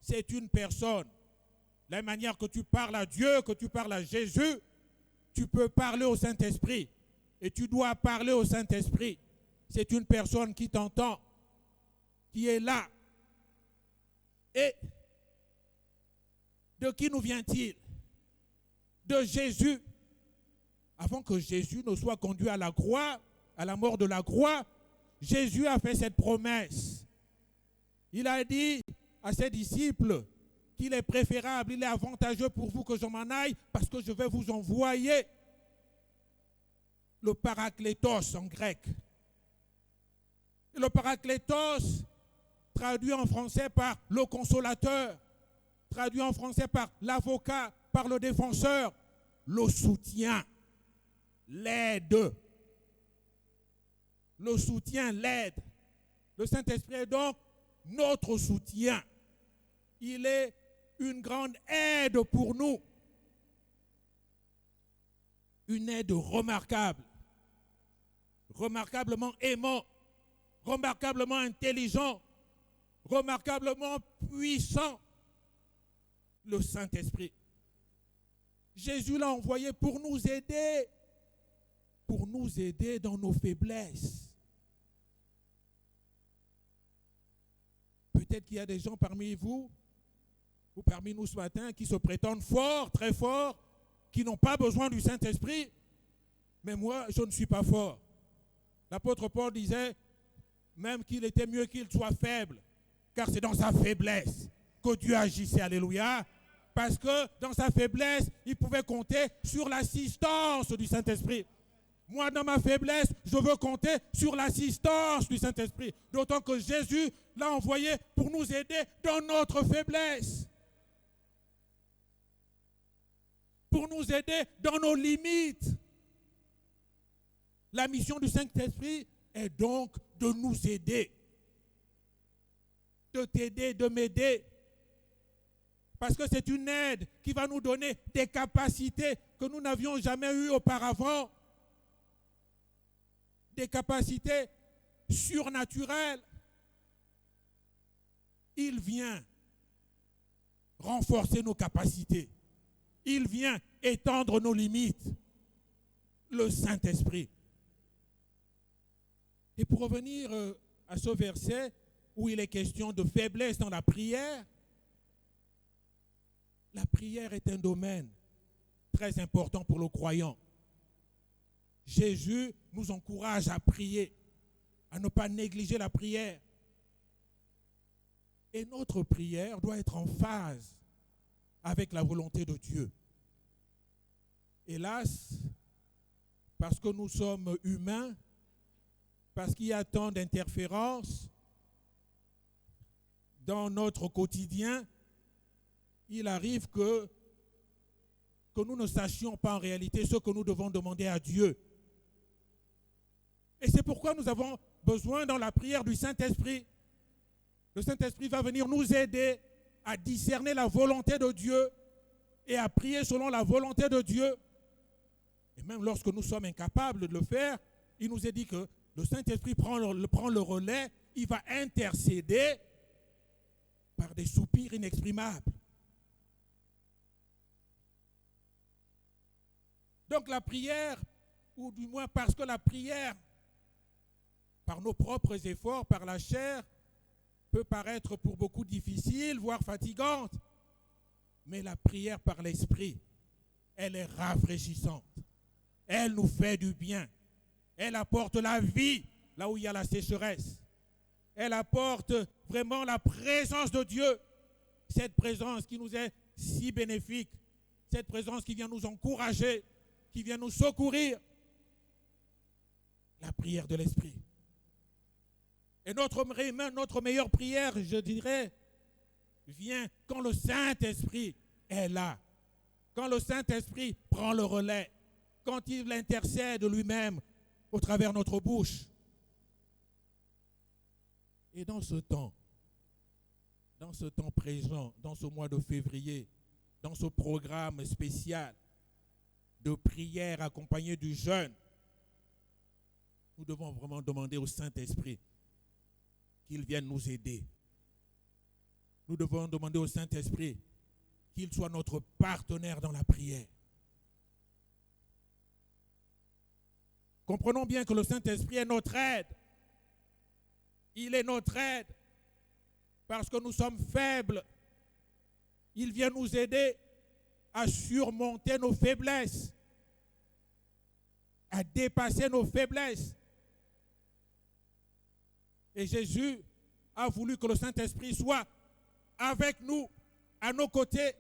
C'est une personne. La manière que tu parles à Dieu, que tu parles à Jésus, tu peux parler au Saint-Esprit. Et tu dois parler au Saint-Esprit. C'est une personne qui t'entend, qui est là. Et de qui nous vient-il? De Jésus. Avant que Jésus ne soit conduit à la croix, à la mort de la croix, Jésus a fait cette promesse. Il a dit à ses disciples qu'il est préférable, il est avantageux pour vous que je m'en aille parce que je vais vous envoyer le paraklétos en grec. Et le paraklétos, traduit en français par le consolateur, traduit en français par l'avocat, par le défenseur, le soutien, l'aide. Le soutien, l'aide. Le Saint-Esprit est donc notre soutien. Il est une grande aide pour nous. Une aide remarquable. Remarquablement aimant. Remarquablement intelligent. Remarquablement puissant. Le Saint-Esprit. Jésus l'a envoyé pour nous aider. Pour nous aider dans nos faiblesses. Peut-être qu'il y a des gens parmi vous, ou parmi nous ce matin, qui se prétendent forts, très forts, qui n'ont pas besoin du Saint-Esprit. Mais moi, je ne suis pas fort. L'apôtre Paul disait même qu'il était mieux qu'il soit faible, car c'est dans sa faiblesse que Dieu agissait. Alléluia. Parce que dans sa faiblesse, il pouvait compter sur l'assistance du Saint-Esprit. Moi, dans ma faiblesse, je veux compter sur l'assistance du Saint-Esprit. D'autant que Jésus l'a envoyé pour nous aider dans notre faiblesse. Pour nous aider dans nos limites. La mission du Saint-Esprit est donc de nous aider. De t'aider, de m'aider. Parce que c'est une aide qui va nous donner des capacités que nous n'avions jamais eues auparavant. Des capacités surnaturelles. Il vient renforcer nos capacités. Il vient étendre nos limites. Le Saint-Esprit. Et pour revenir à ce verset où il est question de faiblesse dans la prière est un domaine très important pour le croyant. Jésus nous encourage à prier, à ne pas négliger la prière. Et notre prière doit être en phase avec la volonté de Dieu. Hélas, parce que nous sommes humains, parce qu'il y a tant d'interférences dans notre quotidien, il arrive que nous ne sachions pas en réalité ce que nous devons demander à Dieu. Et c'est pourquoi nous avons besoin dans la prière du Saint-Esprit. Le Saint-Esprit va venir nous aider à discerner la volonté de Dieu et à prier selon la volonté de Dieu. Et même lorsque nous sommes incapables de le faire, il nous est dit que le Saint-Esprit prend le relais, il va intercéder par des soupirs inexprimables. Donc la prière, ou du moins parce que la prière, par nos propres efforts, par la chair, peut paraître pour beaucoup difficile, voire fatigante. Mais la prière par l'Esprit, elle est rafraîchissante. Elle nous fait du bien. Elle apporte la vie là où il y a la sécheresse. Elle apporte vraiment la présence de Dieu. Cette présence qui nous est si bénéfique. Cette présence qui vient nous encourager, qui vient nous secourir. La prière de l'Esprit. Et notre meilleure prière, je dirais, vient quand le Saint-Esprit est là. Quand le Saint-Esprit prend le relais. Quand il intercède lui-même au travers de notre bouche. Et dans ce temps présent, dans ce mois de février, dans ce programme spécial de prière accompagné du jeûne, nous devons vraiment demander au Saint-Esprit qu'il vienne nous aider. Nous devons demander au Saint-Esprit qu'il soit notre partenaire dans la prière. Comprenons bien que le Saint-Esprit est notre aide. Il est notre aide parce que nous sommes faibles. Il vient nous aider à surmonter nos faiblesses, à dépasser nos faiblesses. Et Jésus a voulu que le Saint-Esprit soit avec nous, à nos côtés,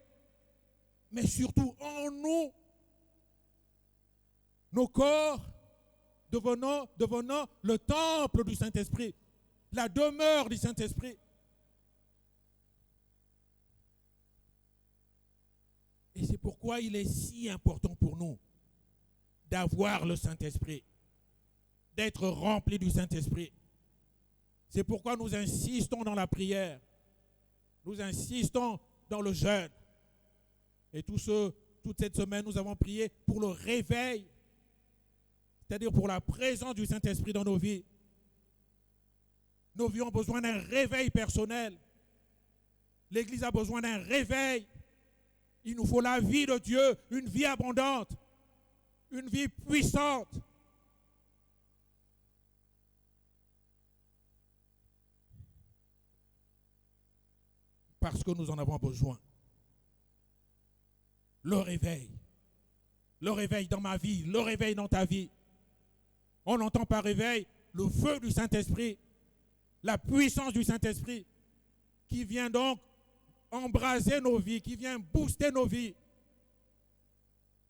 mais surtout en nous. Nos corps devenant le temple du Saint-Esprit, la demeure du Saint-Esprit. Et c'est pourquoi il est si important pour nous d'avoir le Saint-Esprit, d'être remplis du Saint-Esprit. C'est pourquoi nous insistons dans la prière, nous insistons dans le jeûne. Et toute cette semaine, nous avons prié pour le réveil, c'est-à-dire pour la présence du Saint-Esprit dans nos vies. Nos vies ont besoin d'un réveil personnel. L'Église a besoin d'un réveil. Il nous faut la vie de Dieu, une vie abondante, une vie puissante. Parce que nous en avons besoin. Le réveil dans ma vie, le réveil dans ta vie. On entend par réveil le feu du Saint-Esprit, la puissance du Saint-Esprit qui vient donc embraser nos vies, qui vient booster nos vies,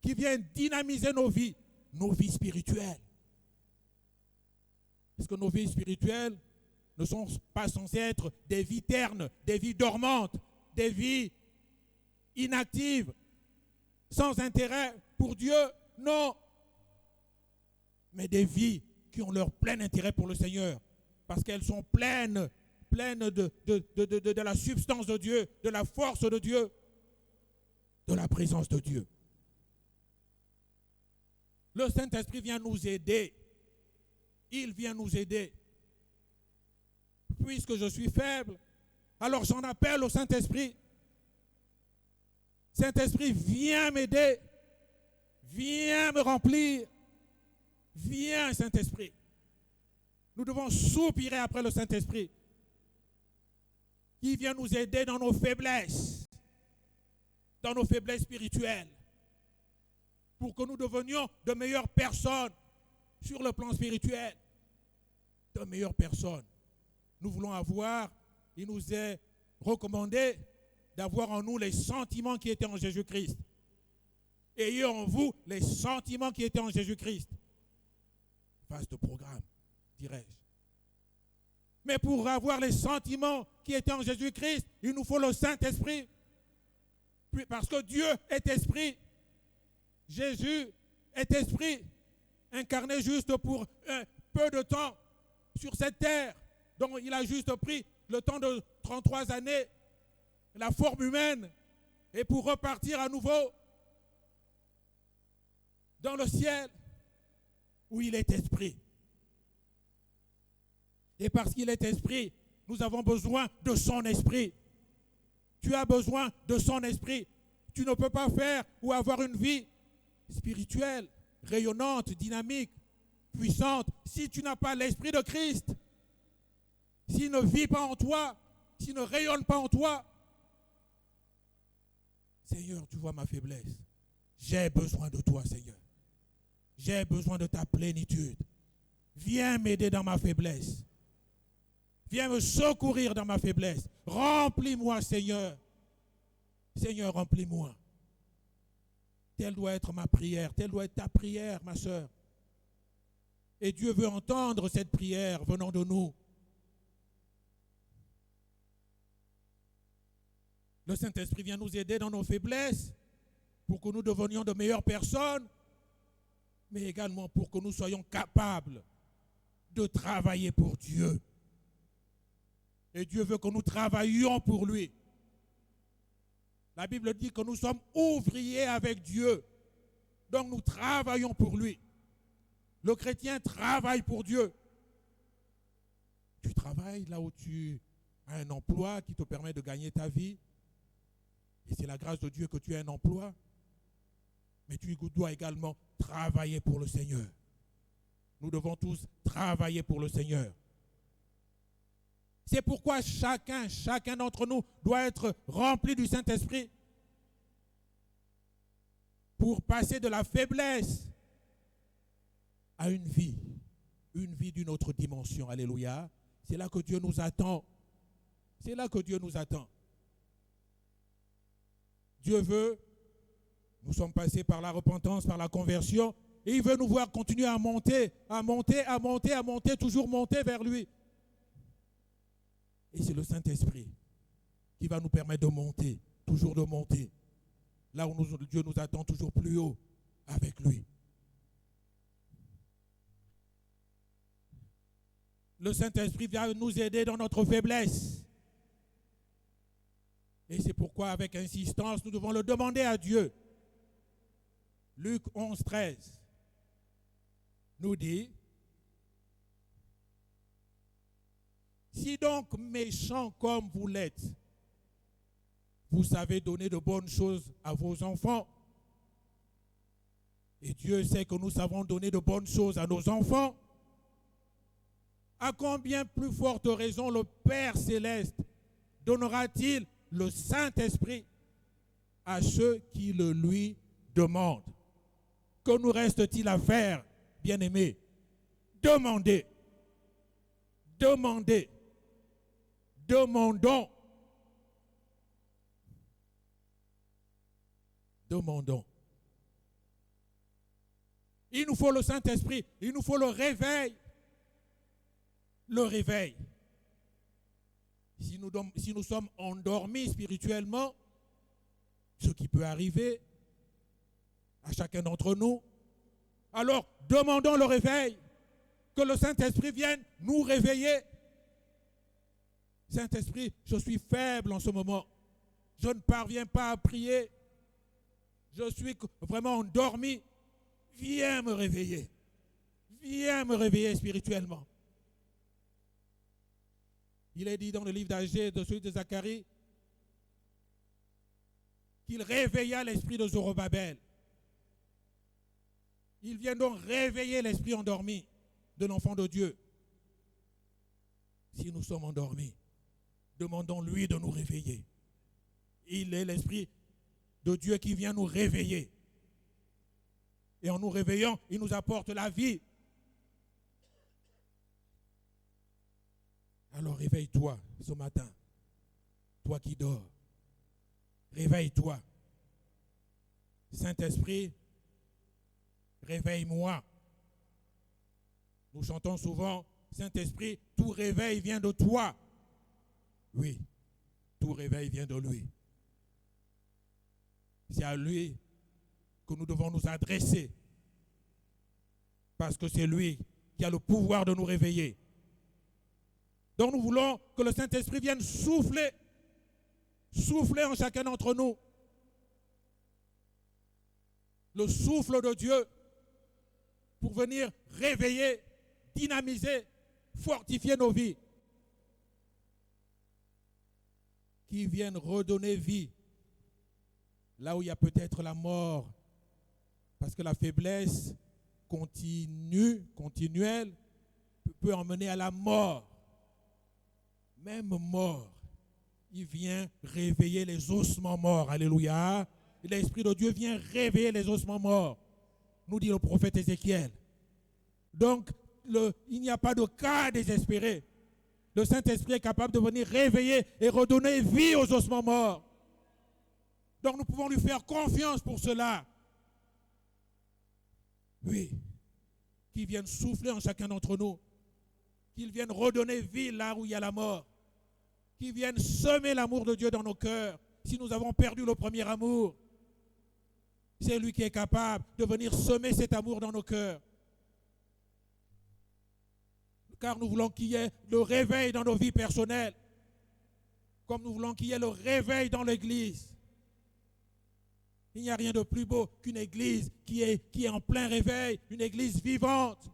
qui vient dynamiser nos vies spirituelles. Parce que nos vies spirituelles ne sont pas censées être des vies ternes, des vies dormantes, des vies inactives, sans intérêt pour Dieu, non. Mais des vies qui ont leur plein intérêt pour le Seigneur, parce qu'elles sont pleines de la substance de Dieu, de la force de Dieu, de la présence de Dieu. Le Saint-Esprit vient nous aider. Il vient nous aider. Puisque je suis faible, alors j'en appelle au Saint-Esprit. Saint-Esprit, viens m'aider. Viens me remplir. Viens, Saint-Esprit. Nous devons soupirer après le Saint-Esprit qui vient nous aider dans nos faiblesses spirituelles, pour que nous devenions de meilleures personnes sur le plan spirituel, de meilleures personnes. Nous voulons avoir, il nous est recommandé d'avoir en nous les sentiments qui étaient en Jésus-Christ. Ayez en vous les sentiments qui étaient en Jésus-Christ. Vaste programme, dirais-je. Mais pour avoir les sentiments qui étaient en Jésus-Christ, il nous faut le Saint-Esprit. Parce que Dieu est esprit. Jésus est esprit, incarné juste pour un peu de temps sur cette terre, dont il a juste pris le temps de 33 années, la forme humaine, et pour repartir à nouveau dans le ciel, où il est esprit. Et parce qu'il est esprit, nous avons besoin de son esprit. Tu as besoin de son esprit. Tu ne peux pas faire ou avoir une vie spirituelle, rayonnante, dynamique, puissante, si tu n'as pas l'esprit de Christ. S'il ne vit pas en toi, s'il ne rayonne pas en toi. Seigneur, tu vois ma faiblesse. J'ai besoin de toi, Seigneur. J'ai besoin de ta plénitude. Viens m'aider dans ma faiblesse. Viens me secourir dans ma faiblesse. Remplis-moi, Seigneur. Seigneur, remplis-moi. Telle doit être ma prière. Telle doit être ta prière, ma soeur. Et Dieu veut entendre cette prière venant de nous. Le Saint-Esprit vient nous aider dans nos faiblesses pour que nous devenions de meilleures personnes, mais également pour que nous soyons capables de travailler pour Dieu. Et Dieu veut que nous travaillions pour lui. La Bible dit que nous sommes ouvriers avec Dieu. Donc nous travaillons pour lui. Le chrétien travaille pour Dieu. Tu travailles là où tu as un emploi qui te permet de gagner ta vie. Et c'est la grâce de Dieu que tu aies un emploi. Mais tu dois également travailler pour le Seigneur. Nous devons tous travailler pour le Seigneur. C'est pourquoi chacun d'entre nous doit être rempli du Saint-Esprit pour passer de la faiblesse à une vie d'une autre dimension. Alléluia. C'est là que Dieu nous attend. C'est là que Dieu nous attend. Dieu veut, nous sommes passés par la repentance, par la conversion, et il veut nous voir continuer à monter, toujours monter vers lui. Et c'est le Saint-Esprit qui va nous permettre de monter, toujours de monter, là où Dieu nous attend toujours plus haut avec lui. Le Saint-Esprit vient nous aider dans notre faiblesse. Et c'est pourquoi, avec insistance, nous devons le demander à Dieu. Luc 11, 13 nous dit: si donc méchants comme vous l'êtes, vous savez donner de bonnes choses à vos enfants, et Dieu sait que nous savons donner de bonnes choses à nos enfants, à combien plus forte raison le Père Céleste donnera-t-il le Saint-Esprit à ceux qui le lui demandent? Que nous reste-t-il à faire, bien-aimés? Demandez. Demandez. Demandons. Demandons. Il nous faut le Saint-Esprit. Il nous faut le réveil. Le réveil. Si nous sommes endormis spirituellement, ce qui peut arriver à chacun d'entre nous, alors demandons le réveil, que le Saint-Esprit vienne nous réveiller. Saint-Esprit, je suis faible en ce moment, je ne parviens pas à prier, je suis vraiment endormi, viens me réveiller spirituellement. Il est dit dans le livre d'Agé, de celui de Zacharie, qu'il réveilla l'esprit de Zorobabel. Il vient donc réveiller l'esprit endormi de l'enfant de Dieu. Si nous sommes endormis, demandons-lui de nous réveiller. Il est l'esprit de Dieu qui vient nous réveiller. Et en nous réveillant, il nous apporte la vie. Alors réveille-toi ce matin, toi qui dors. Réveille-toi. Saint-Esprit, réveille-moi. Nous chantons souvent, Saint-Esprit, tout réveil vient de toi. Oui, tout réveil vient de lui. C'est à lui que nous devons nous adresser. Parce que c'est lui qui a le pouvoir de nous réveiller. Donc nous voulons que le Saint-Esprit vienne souffler en chacun d'entre nous. Le souffle de Dieu pour venir réveiller, dynamiser, fortifier nos vies. Qui viennent redonner vie là où il y a peut-être la mort. Parce que la faiblesse continuelle, peut emmener à la mort. Même mort, il vient réveiller les ossements morts. Alléluia. L'Esprit de Dieu vient réveiller les ossements morts, nous dit le prophète Ézéchiel. Donc, il n'y a pas de cas désespéré. Le Saint-Esprit est capable de venir réveiller et redonner vie aux ossements morts. Donc, nous pouvons lui faire confiance pour cela. Oui, qu'il vienne souffler en chacun d'entre nous. Qu'il vienne redonner vie là où il y a la mort. Qu'il vienne semer l'amour de Dieu dans nos cœurs. si nous avons perdu le premier amour, c'est lui qui est capable de venir semer cet amour dans nos cœurs. Car nous voulons qu'il y ait le réveil dans nos vies personnelles, comme nous voulons qu'il y ait le réveil dans l'Église. Il n'y a rien de plus beau qu'une Église qui est en plein réveil, une Église vivante.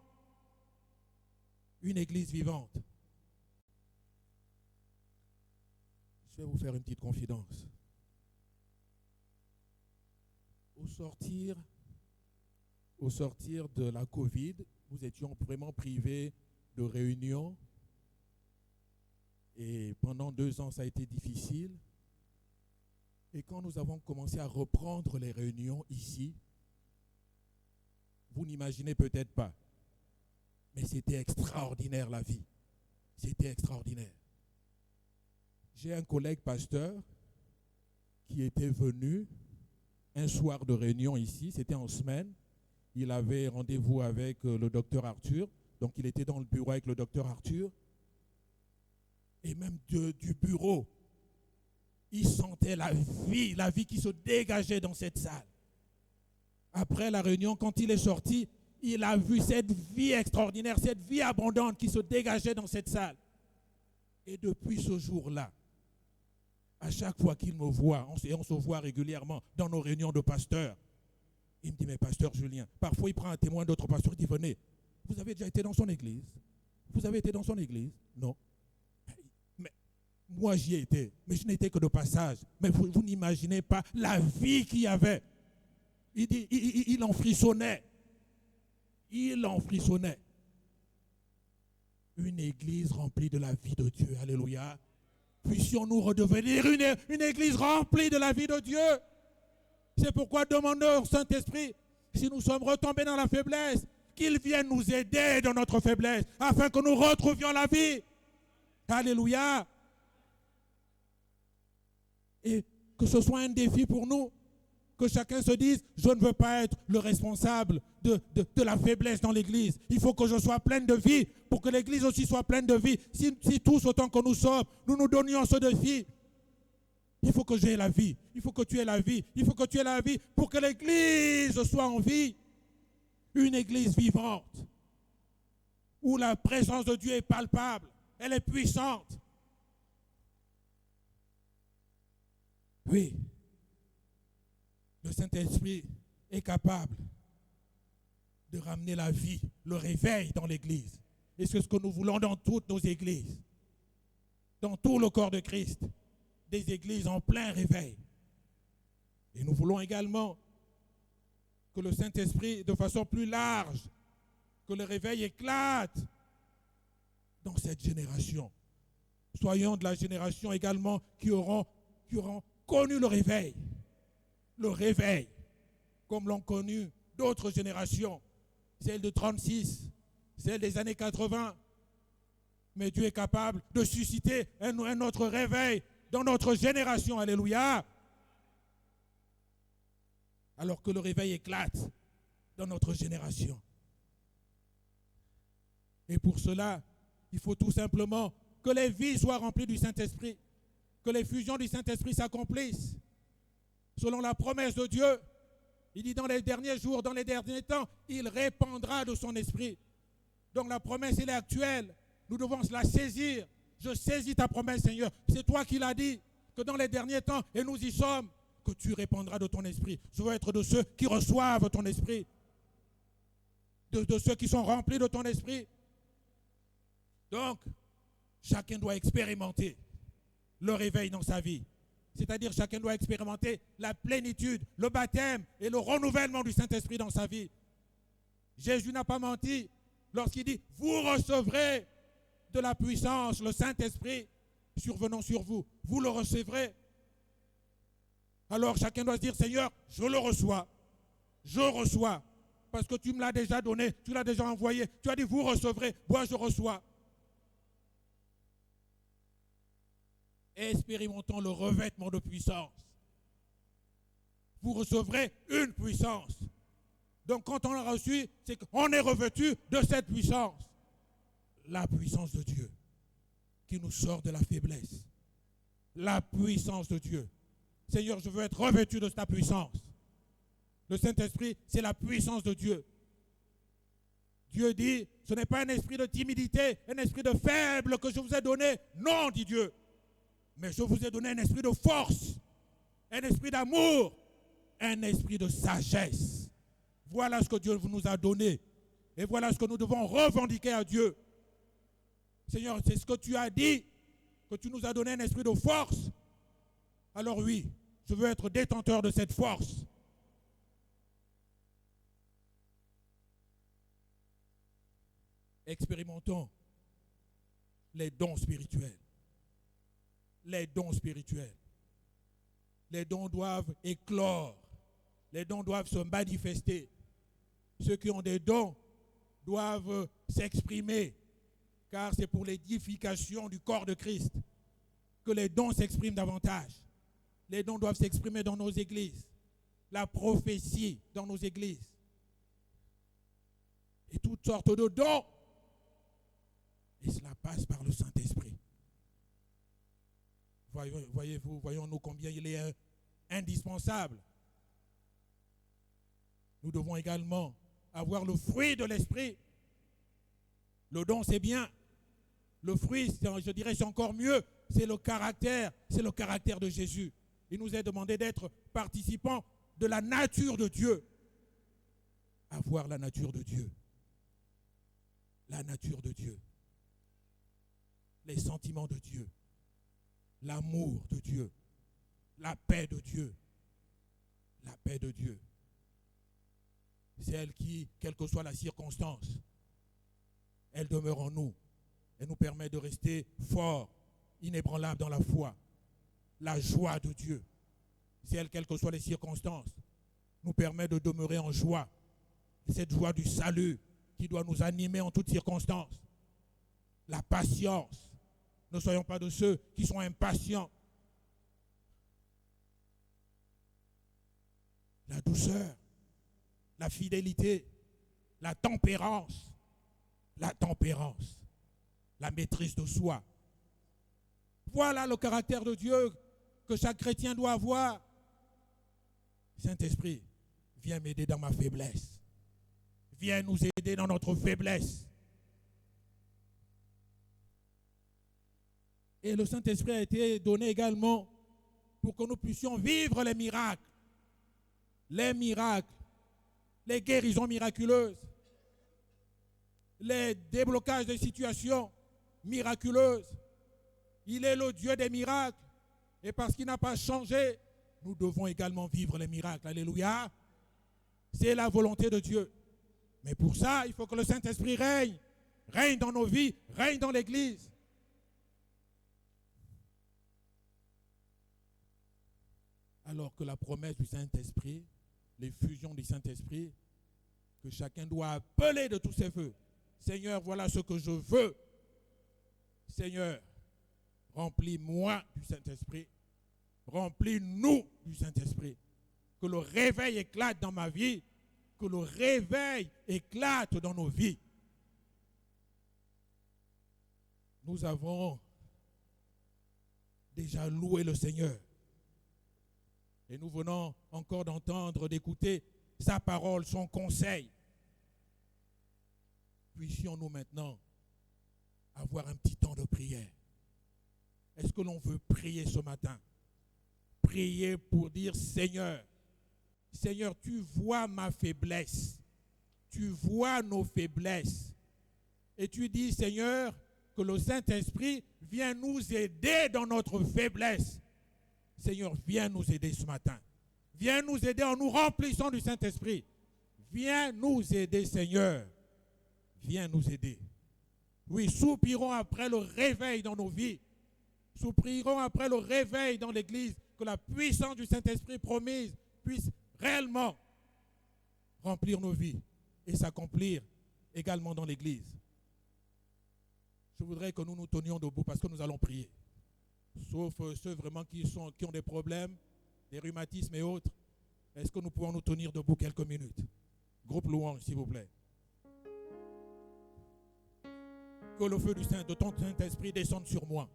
Une Église vivante. Je vais vous faire une petite confidence. Au sortir de la Covid, nous étions vraiment privés de réunions. Et pendant 2 ans, ça a été difficile. Et quand nous avons commencé à reprendre les réunions ici, vous n'imaginez peut-être pas, mais c'était extraordinaire la vie. C'était extraordinaire. J'ai un collègue pasteur qui était venu un soir de réunion ici, c'était en semaine. Il avait rendez-vous avec le docteur Arthur, donc il était dans le bureau avec le docteur Arthur. Et même du bureau, il sentait la vie qui se dégageait dans cette salle. Après la réunion, quand il est sorti, il a vu cette vie extraordinaire, cette vie abondante qui se dégageait dans cette salle. Et depuis ce jour-là, à chaque fois qu'il me voit, et on se voit régulièrement dans nos réunions de pasteurs, il me dit, mais pasteur Julien, parfois il prend un témoin d'autres pasteurs, il dit, venez, vous avez déjà été dans son église? Vous avez été dans son église? Non. Mais moi j'y ai été, mais je n'étais que de passage. Mais vous n'imaginez pas la vie qu'il y avait. Il dit, il en frissonnait. Il en frissonnait. Une église remplie de la vie de Dieu. Alléluia. Puissions-nous redevenir une église remplie de la vie de Dieu. C'est pourquoi demandons au Saint-Esprit, si nous sommes retombés dans la faiblesse, qu'il vienne nous aider dans notre faiblesse, afin que nous retrouvions la vie. Alléluia. Et que ce soit un défi pour nous, que chacun se dise, je ne veux pas être le responsable de la faiblesse dans l'église. Il faut que je sois pleine de vie pour que l'église aussi soit pleine de vie. Si tous autant que nous sommes, nous donnions ce défi. Il faut que j'aie la vie. Il faut que tu aies la vie. Il faut que tu aies la vie pour que l'église soit en vie. Une église vivante où la présence de Dieu est palpable. Elle est puissante. Oui. Le Saint-Esprit est capable de ramener la vie, le réveil dans l'église. Et c'est ce que nous voulons dans toutes nos églises. Dans tout le corps de Christ. Des églises en plein réveil. Et nous voulons également que le Saint-Esprit, de façon plus large, que le réveil éclate dans cette génération. Soyons de la génération également qui auront connu le réveil. Le réveil, comme l'ont connu d'autres générations, celle de 36, celle des années 80. Mais Dieu est capable de susciter un autre réveil dans notre génération. Alléluia. Alors que le réveil éclate dans notre génération. Et pour cela, il faut tout simplement que les vies soient remplies du Saint-Esprit, que les fusions du Saint-Esprit s'accomplissent. Selon la promesse de Dieu, il dit dans les derniers jours, dans les derniers temps, il répandra de son esprit. Donc la promesse, elle est actuelle. Nous devons la saisir. Je saisis ta promesse, Seigneur. C'est toi qui l'as dit, que dans les derniers temps, et nous y sommes, que tu répandras de ton esprit. Je veux être de ceux qui reçoivent ton esprit. De ceux qui sont remplis de ton esprit. Donc, chacun doit expérimenter le réveil dans sa vie. C'est-à-dire chacun doit expérimenter la plénitude, le baptême et le renouvellement du Saint-Esprit dans sa vie. Jésus n'a pas menti lorsqu'il dit « Vous recevrez de la puissance, le Saint-Esprit survenant sur vous. Vous le recevrez. » Alors chacun doit se dire « Seigneur, je le reçois. Je reçois. Parce que tu me l'as déjà donné, tu l'as déjà envoyé. Tu as dit « Vous recevrez. » Moi, je reçois. Expérimentons le revêtement de puissance. Vous recevrez une puissance. Donc quand on l'a reçu, c'est qu'on est revêtu de cette puissance. La puissance de Dieu qui nous sort de la faiblesse. La puissance de Dieu Seigneur, je veux être revêtu de ta puissance. Le Saint-Esprit, c'est la puissance de Dieu. Dieu dit, ce n'est pas un esprit de timidité, un esprit de faible que je vous ai donné. Non, dit Dieu. Mais je vous ai donné un esprit de force, un esprit d'amour, un esprit de sagesse. Voilà ce que Dieu nous a donné. Et voilà ce que nous devons revendiquer à Dieu. Seigneur, c'est ce que tu as dit, que tu nous as donné un esprit de force. Alors oui, je veux être détenteur de cette force. Expérimentons les dons spirituels. Les dons spirituels. Les dons doivent éclore. Les dons doivent se manifester. Ceux qui ont des dons doivent s'exprimer, car c'est pour l'édification du corps de Christ que les dons s'expriment davantage. Les dons doivent s'exprimer dans nos églises. La prophétie dans nos églises. Et toutes sortes de dons. Et cela passe par le Saint-Esprit. Voyons-nous combien il est indispensable. Nous devons également avoir le fruit de l'Esprit. Le don, c'est bien. Le fruit, je dirais, c'est encore mieux. C'est le caractère de Jésus. Il nous est demandé d'être participants de la nature de Dieu. Avoir la nature de Dieu. La nature de Dieu. Les sentiments de Dieu. L'amour de Dieu. La paix de Dieu. La paix de Dieu. Celle qui, quelle que soit la circonstance, elle demeure en nous. Elle nous permet de rester forts, inébranlables dans la foi. La joie de Dieu, celle, quelles que soient les circonstances, nous permet de demeurer en joie. Cette joie du salut qui doit nous animer en toutes circonstances. La patience. Ne soyons pas de ceux qui sont impatients. La douceur. La fidélité, la tempérance, la maîtrise de soi. Voilà le caractère de Dieu que chaque chrétien doit avoir. Saint-Esprit, viens m'aider dans ma faiblesse. Viens nous aider dans notre faiblesse. Et le Saint-Esprit a été donné également pour que nous puissions vivre les miracles. Les miracles. Les guérisons miraculeuses, les déblocages de situations miraculeuses. Il est le Dieu des miracles. Et parce qu'il n'a pas changé, nous devons également vivre les miracles. Alléluia. C'est la volonté de Dieu. Mais pour ça, il faut que le Saint-Esprit règne. Règne dans nos vies, règne dans l'Église. Alors que la promesse du Saint-Esprit, les fusions du Saint-Esprit, que chacun doit appeler de tous ses feux. Seigneur, voilà ce que je veux. Seigneur, remplis-moi du Saint-Esprit. Remplis-nous du Saint-Esprit. Que le réveil éclate dans ma vie. Que le réveil éclate dans nos vies. Nous avons déjà loué le Seigneur. Et nous venons encore d'entendre, d'écouter sa parole, son conseil. Puissions-nous maintenant avoir un petit temps de prière. Est-ce que l'on veut prier ce matin? Prier pour dire, Seigneur, Seigneur, tu vois ma faiblesse. Tu vois nos faiblesses. Et tu dis, Seigneur, que le Saint-Esprit vient nous aider dans notre faiblesse. Seigneur, viens nous aider ce matin. Viens nous aider en nous remplissant du Saint-Esprit. Viens nous aider, Seigneur. Viens nous aider. Oui, soupirons après le réveil dans nos vies. Soupirons après le réveil dans l'Église. Que la puissance du Saint-Esprit promise puisse réellement remplir nos vies et s'accomplir également dans l'Église. Je voudrais que nous nous tenions debout parce que nous allons prier. Sauf ceux vraiment qui ont des problèmes, des rhumatismes et autres. Est-ce que nous pouvons nous tenir debout quelques minutes? Groupe louange, s'il vous plaît. Que le feu de ton Saint-Esprit descende sur moi.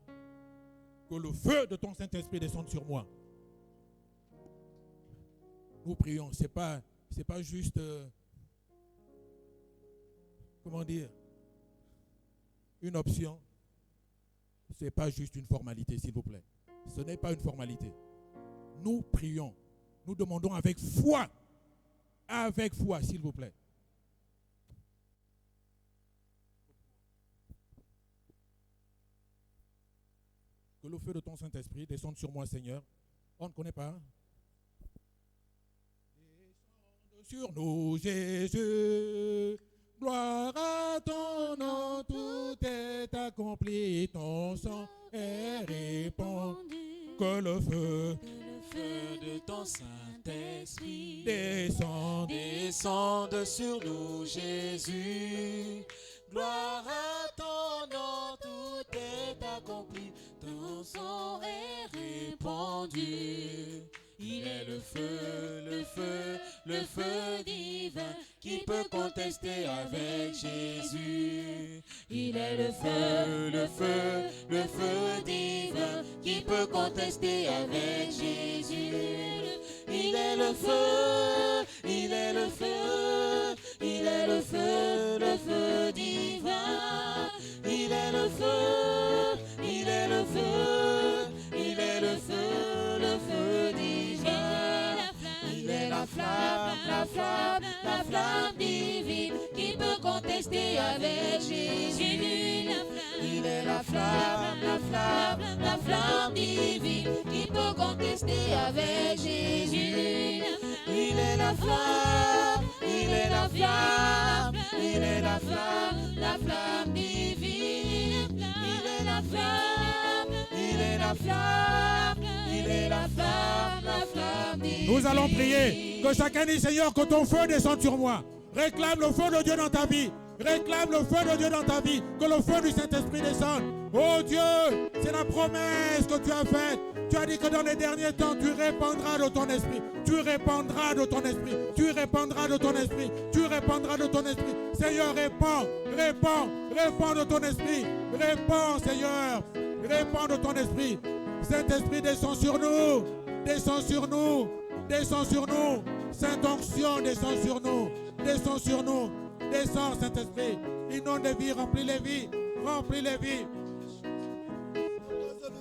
Que le feu de ton Saint-Esprit descende sur moi. Nous prions. C'est pas juste, comment dire, une option. Ce n'est pas juste une formalité, s'il vous plaît. Ce n'est pas une formalité. Nous prions. Nous demandons avec foi. Avec foi, s'il vous plaît. Que le feu de ton Saint-Esprit descende sur moi, Seigneur. On ne connaît pas. Descende sur nous, Jésus. Gloire à ton nom, tout est accompli. Ton sang est répandu. Que le feu de ton Saint-Esprit descende sur nous, Jésus. Gloire à ton nom, tout est accompli. Ton sang est répandu. Il est le feu divin qui peut contester avec Jésus. Il est le feu divin qui peut contester avec Jésus. Il est le feu divin. Il est le feu divin. Il est la flamme divine qui peut contester avec Jésus. Il est la flamme divine qui peut contester avec Jésus. Il est la flamme divine. Il est la flamme divine. Nous allons prier. Que chacun dise, Seigneur, que ton feu descende sur moi. Réclame le feu de Dieu dans ta vie. Réclame le feu de Dieu dans ta vie. Que le feu du Saint-Esprit descende. Oh Dieu, c'est la promesse que tu as faite. Tu as dit que dans les derniers temps, tu répandras de ton esprit. Tu répandras de ton esprit. Tu répandras de ton esprit. Tu répandras de ton esprit. Seigneur, répands de ton esprit. Répands, Seigneur. Répands de ton esprit. Saint-Esprit, descend sur nous. Descends sur nous. Descends sur nous. Sainte-onction, descends sur nous. Descends sur nous. Descends, Saint-Esprit. Inonde les vies, remplis les vies. Remplis les vies.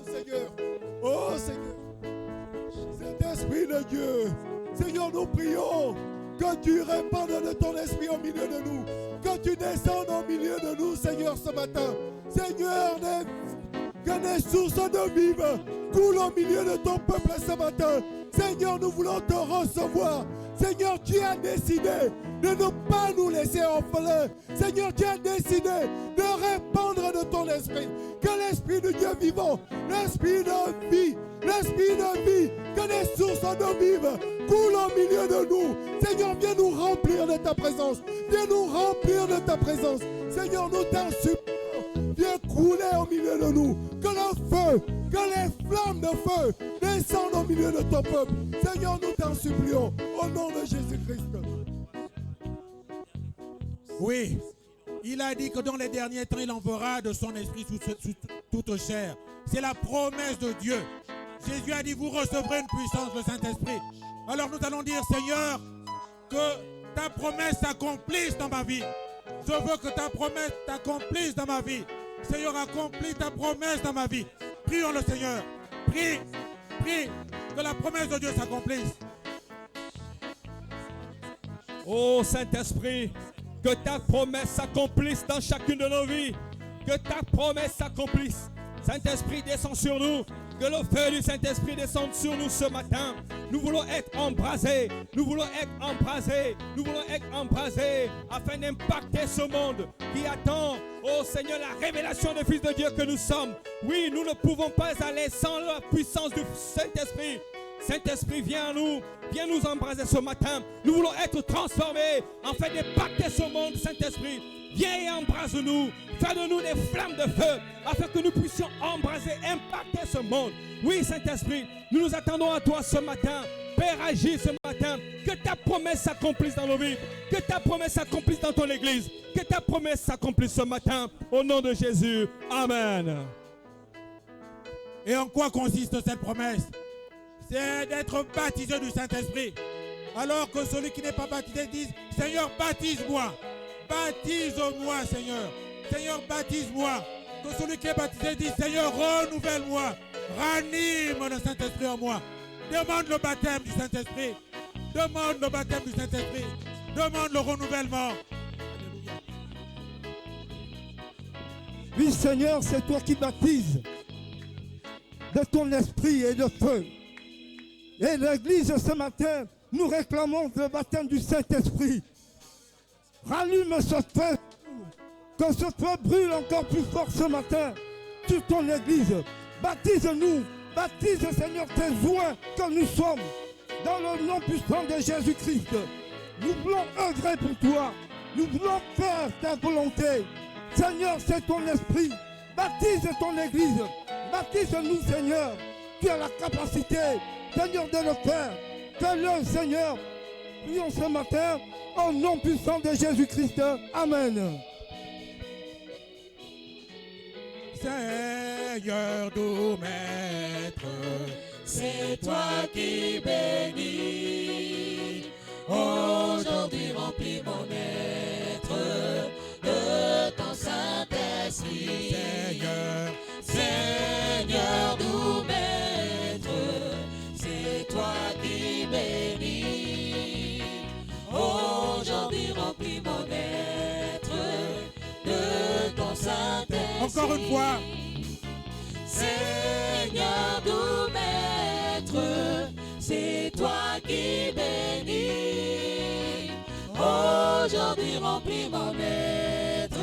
Seigneur. Oh Seigneur. Saint-Esprit de Dieu. Seigneur, nous prions que tu répandes de ton esprit au milieu de nous. Que tu descendes au milieu de nous, Seigneur, ce matin. Seigneur, que des sources de vive coulent au milieu de ton peuple ce matin. Seigneur, nous voulons te recevoir. Seigneur, tu as décidé de ne pas nous laisser orphelins. Seigneur, tu as décidé de répandre de ton esprit. Que l'esprit de Dieu vivant, l'esprit de vie, que des sources de vive coulent au milieu de nous. Seigneur, viens nous remplir de ta présence. Viens nous remplir de ta présence. Seigneur, nous t'en supplions. Viens couler au milieu de nous. Que le feu, que les flammes de feu descendent au milieu de ton peuple. Seigneur, nous t'en supplions. Au nom de Jésus-Christ. Oui, il a dit que dans les derniers temps, il enverra de son esprit sous toute chair. C'est la promesse de Dieu. Jésus a dit, vous recevrez une puissance, le Saint-Esprit. Alors nous allons dire, Seigneur, que ta promesse s'accomplisse dans ma vie. Je veux que ta promesse t'accomplisse dans ma vie. Seigneur, accomplis ta promesse dans ma vie. Prions le Seigneur. Prie que la promesse de Dieu s'accomplisse. Oh Saint-Esprit, que ta promesse s'accomplisse dans chacune de nos vies. Que ta promesse s'accomplisse. Saint-Esprit, descend sur nous. Que le feu du Saint-Esprit descende sur nous ce matin. Nous voulons être embrasés. Nous voulons être embrasés. Nous voulons être embrasés afin d'impacter ce monde qui attend, oh Seigneur, la révélation des fils de Dieu que nous sommes. Oui, nous ne pouvons pas aller sans la puissance du Saint-Esprit. Saint-Esprit, viens à nous. Viens nous embraser ce matin. Nous voulons être transformés afin d'impacter ce monde, Saint-Esprit. Viens et embrase-nous. Fais de nous des flammes de feu afin que nous puissions embraser, impacter ce monde. Oui, Saint-Esprit, nous nous attendons à toi ce matin. Père, agis ce matin. Que ta promesse s'accomplisse dans nos vies. Que ta promesse s'accomplisse dans ton église. Que ta promesse s'accomplisse ce matin. Au nom de Jésus. Amen. Et en quoi consiste cette promesse? C'est d'être baptisé du Saint-Esprit. Alors que celui qui n'est pas baptisé dise, Seigneur, baptise-moi. Baptise-moi, Seigneur. Seigneur, baptise-moi. Que celui qui est baptisé dise, Seigneur, renouvelle-moi. Ranime le Saint-Esprit en moi. Demande le baptême du Saint-Esprit. Demande le baptême du Saint-Esprit. Demande le renouvellement. Alléluia. Oui, Seigneur, c'est toi qui baptises de ton esprit et de feu. Et l'Église, ce matin, nous réclamons le baptême du Saint-Esprit. Rallume ce feu. Que ce feu brûle encore plus fort ce matin sur ton Église. Baptise-nous. Baptise, Seigneur, tes oins que nous sommes. Dans le nom puissant de Jésus-Christ. Nous voulons œuvrer pour toi. Nous voulons faire ta volonté. Seigneur, c'est ton esprit. Baptise ton Église. Baptise-nous, Seigneur. Tu as la capacité, Seigneur, de le faire. Fais-le, Seigneur. Prions ce matin au nom puissant de Jésus-Christ. Amen. Seigneur, doux maître, C'est toi qui bénis. Aujourd'hui remplis mon être de ton Saint-Esprit. Seigneur, doux maître, c'est toi qui bénis. Aujourd'hui remplis mon être de ton Saint-Esprit. Encore une fois. Seigneur, doux maître, c'est toi qui bénis. Aujourd'hui remplis mon être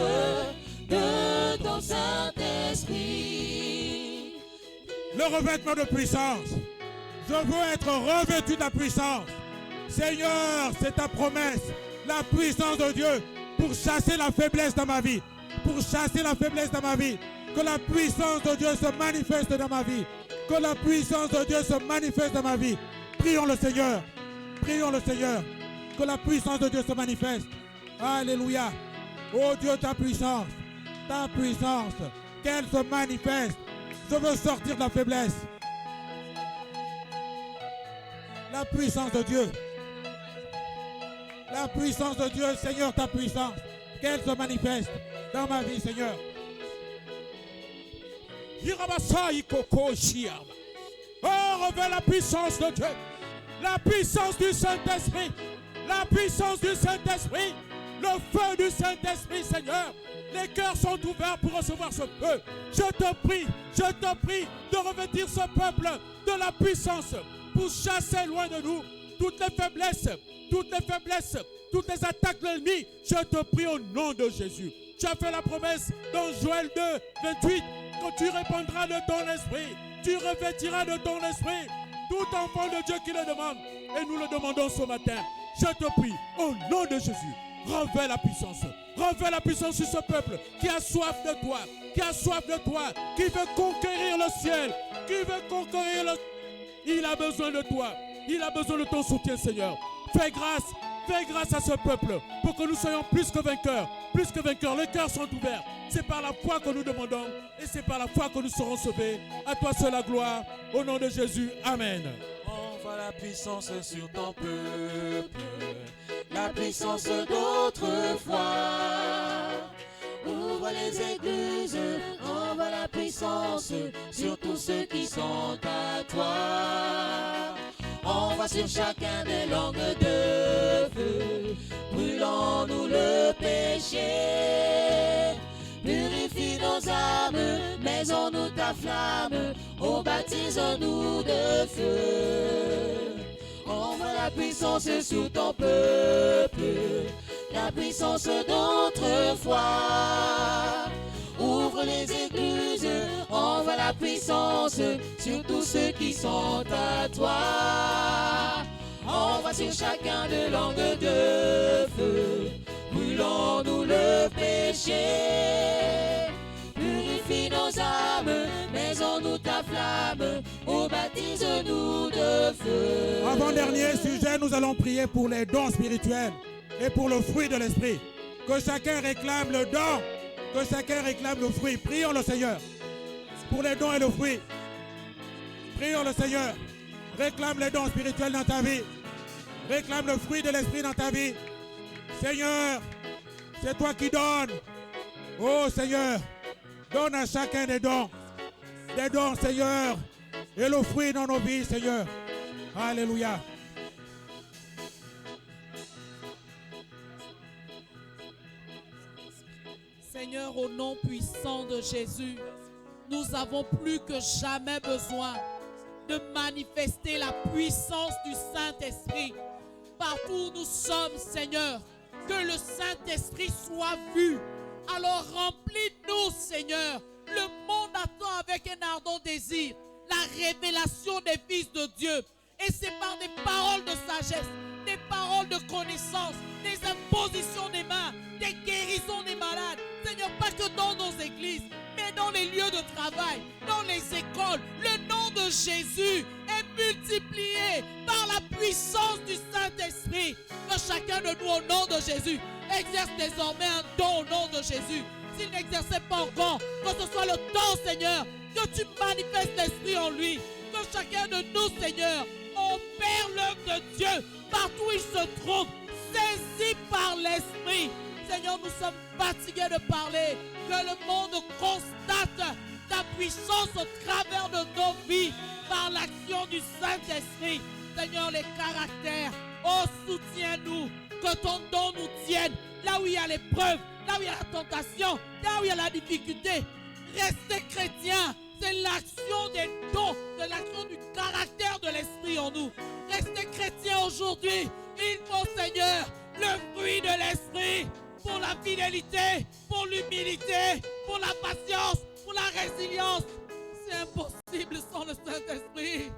de ton Saint-Esprit. Le revêtement de puissance. Je veux être revêtu de la puissance. Seigneur, c'est ta promesse. La puissance de Dieu pour chasser la faiblesse dans ma vie. Pour chasser la faiblesse dans ma vie. Que la puissance de Dieu se manifeste dans ma vie. Que la puissance de Dieu se manifeste dans ma vie. Prions le Seigneur. Prions le Seigneur. Que la puissance de Dieu se manifeste. Alléluia. Oh Dieu, ta puissance, qu'elle se manifeste. Je veux sortir de la faiblesse. La puissance de Dieu. La puissance de Dieu, Seigneur, ta puissance, qu'elle se manifeste dans ma vie, Seigneur. Oh, révèle la puissance de Dieu. La puissance du Saint-Esprit. La puissance du Saint-Esprit. Le feu du Saint-Esprit, Seigneur. Les cœurs sont ouverts pour recevoir ce feu. Je te prie de revêtir ce peuple de la puissance pour chasser loin de nous toutes les faiblesses, toutes les attaques de l'ennemi. Je te prie au nom de Jésus. Tu as fait la promesse dans Joël 2, 28, que tu répandras de ton esprit, tu revêtiras de ton esprit tout enfant de Dieu qui le demande. Et nous le demandons ce matin. Je te prie au nom de Jésus. Révèle la puissance sur ce peuple qui a soif de toi, qui veut conquérir le ciel, Il a besoin de toi, il a besoin de ton soutien, Seigneur. Fais grâce à ce peuple pour que nous soyons plus que vainqueurs. Les cœurs sont ouverts. C'est par la foi que nous demandons et c'est par la foi que nous serons sauvés. À toi seul la gloire, au nom de Jésus. Amen. Envoie la puissance sur ton peuple, la puissance d'autrefois. Ouvre les églises, envoie la puissance sur tous ceux qui sont à toi. Envoie sur chacun des langues de feu, brûlons-nous le péché. Purifie nos âmes, maisons-nous ta flamme, oh baptise-nous de feu. Envoie la puissance sur ton peuple, la puissance d'autrefois. Ouvre les églises, envoie la puissance sur tous ceux qui sont à toi. Envoie sur chacun de langues de feu, brûlons-nous le péché. Purifie nos âmes, maisons-nous ta flamme, oh baptise-nous de feu. Avant-dernier sujet, nous allons prier pour les dons spirituels et pour le fruit de l'esprit. Que chacun réclame le don, que chacun réclame le fruit. Prions le Seigneur pour les dons et le fruit. Prions le Seigneur. Réclame les dons spirituels dans ta vie. Réclame le fruit de l'esprit dans ta vie. Seigneur, c'est toi qui donnes. Oh Seigneur, donne à chacun des dons. Des dons, Seigneur. Et le fruit dans nos vies, Seigneur. Alléluia. Seigneur, au nom puissant de Jésus, nous avons plus que jamais besoin de manifester la puissance du Saint-Esprit. Partout où nous sommes, Seigneur, que le Saint-Esprit soit vu. Alors remplis-nous, Seigneur. Le monde attend avec un ardent désir la révélation des fils de Dieu. Et c'est par des paroles de sagesse, des paroles de connaissance, des impositions des mains, des guérisons des malades. Seigneur, pas que dans nos églises, mais dans les lieux de travail, dans les écoles. Le nom de Jésus est multiplié par la puissance du Saint-Esprit. Que chacun de nous, au nom de Jésus, exerce désormais un don au nom de Jésus. S'il n'exerçait pas encore, que ce soit le temps, Seigneur, que tu manifestes l'Esprit en lui. Que chacun de nous, Seigneur, opère l'œuvre de Dieu partout où il se trouve, saisi par l'Esprit. Seigneur, nous sommes fatigués de parler. Que le monde constate ta puissance au travers de nos vies par l'action du Saint-Esprit. Seigneur, les caractères, oh, soutiens-nous. Que ton don nous tienne là où il y a l'épreuve, là où il y a la tentation, là où il y a la difficulté. Restez chrétiens. C'est l'action des dons, c'est l'action du caractère de l'Esprit en nous. Restez chrétiens aujourd'hui. Il faut, Seigneur, le fruit de l'Esprit pour la fidélité, pour l'humilité, pour la patience, pour la résilience. C'est impossible sans le Saint-Esprit.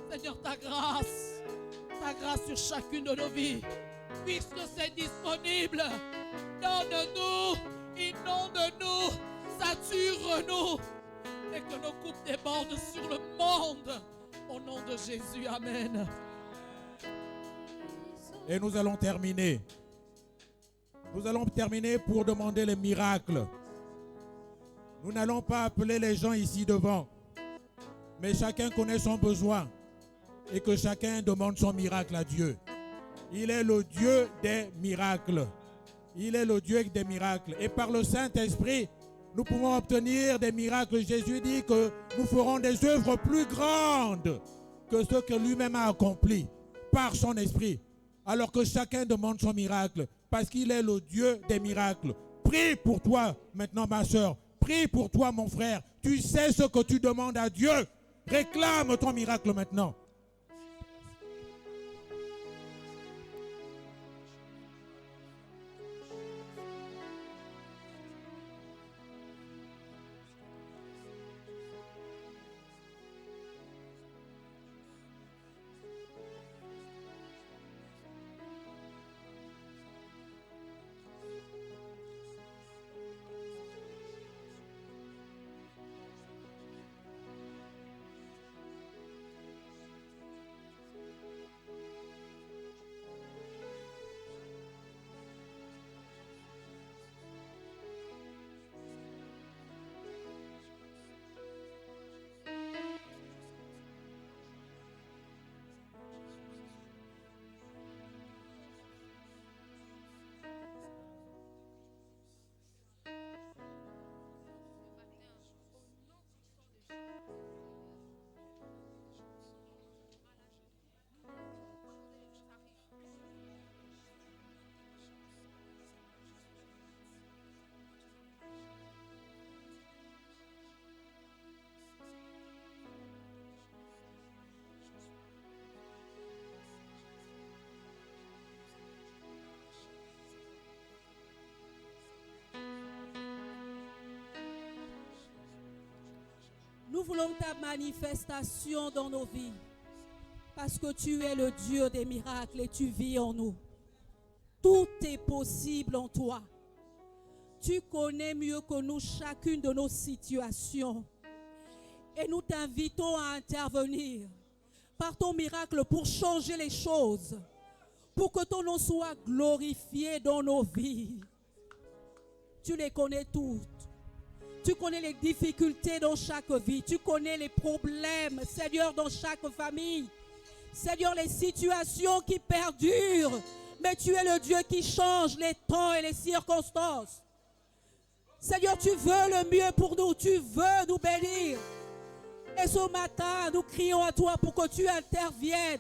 Seigneur, ta grâce sur chacune de nos vies, puisque c'est disponible. Donne-nous, inonde-nous, sature-nous. Et que nos coupes débordent sur le monde. Au nom de Jésus, amen. Et nous allons terminer. Nous allons terminer pour demander les miracles. Nous n'allons pas appeler les gens ici devant. Mais chacun connaît son besoin. Et que chacun demande son miracle à Dieu. Il est le Dieu des miracles. Il est le Dieu des miracles. Et par le Saint-Esprit, nous pouvons obtenir des miracles. Jésus dit que nous ferons des œuvres plus grandes que ce que lui-même a accompli par son esprit. Alors que chacun demande son miracle parce qu'il est le Dieu des miracles. Prie pour toi maintenant, ma soeur. Prie pour toi, mon frère. Tu sais ce que tu demandes à Dieu. Réclame ton miracle maintenant. Nous voulons ta manifestation dans nos vies. Parce que tu es le Dieu des miracles et tu vis en nous. Tout est possible en toi. Tu connais mieux que nous chacune de nos situations. Et nous t'invitons à intervenir par ton miracle pour changer les choses. Pour que ton nom soit glorifié dans nos vies. Tu les connais toutes. Tu connais les difficultés dans chaque vie. Tu connais les problèmes, Seigneur, dans chaque famille. Seigneur, les situations qui perdurent. Mais tu es le Dieu qui change les temps et les circonstances. Seigneur, tu veux le mieux pour nous. Tu veux nous bénir. Et ce matin, nous crions à toi pour que tu interviennes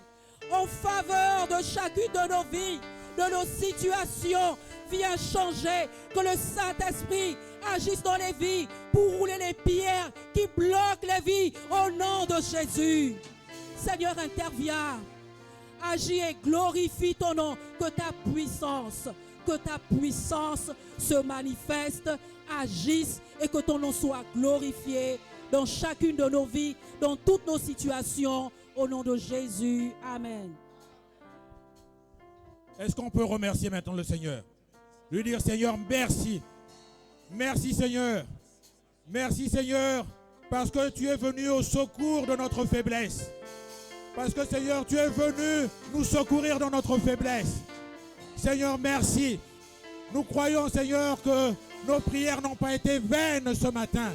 en faveur de chacune de nos vies, de nos situations. Viens changer, que le Saint-Esprit agisse dans les vies pour rouler les pierres qui bloquent les vies au nom de Jésus. Seigneur, interviens. Agis et glorifie ton nom. Que ta puissance se manifeste, agisse et que ton nom soit glorifié dans chacune de nos vies, dans toutes nos situations. Au nom de Jésus. Amen. Est-ce qu'on peut remercier maintenant le Seigneur? Lui dire, Seigneur, merci. Merci Seigneur. Merci Seigneur, parce que tu es venu au secours de notre faiblesse. Parce que Seigneur, tu es venu nous secourir dans notre faiblesse. Seigneur, merci. Nous croyons Seigneur que nos prières n'ont pas été vaines ce matin.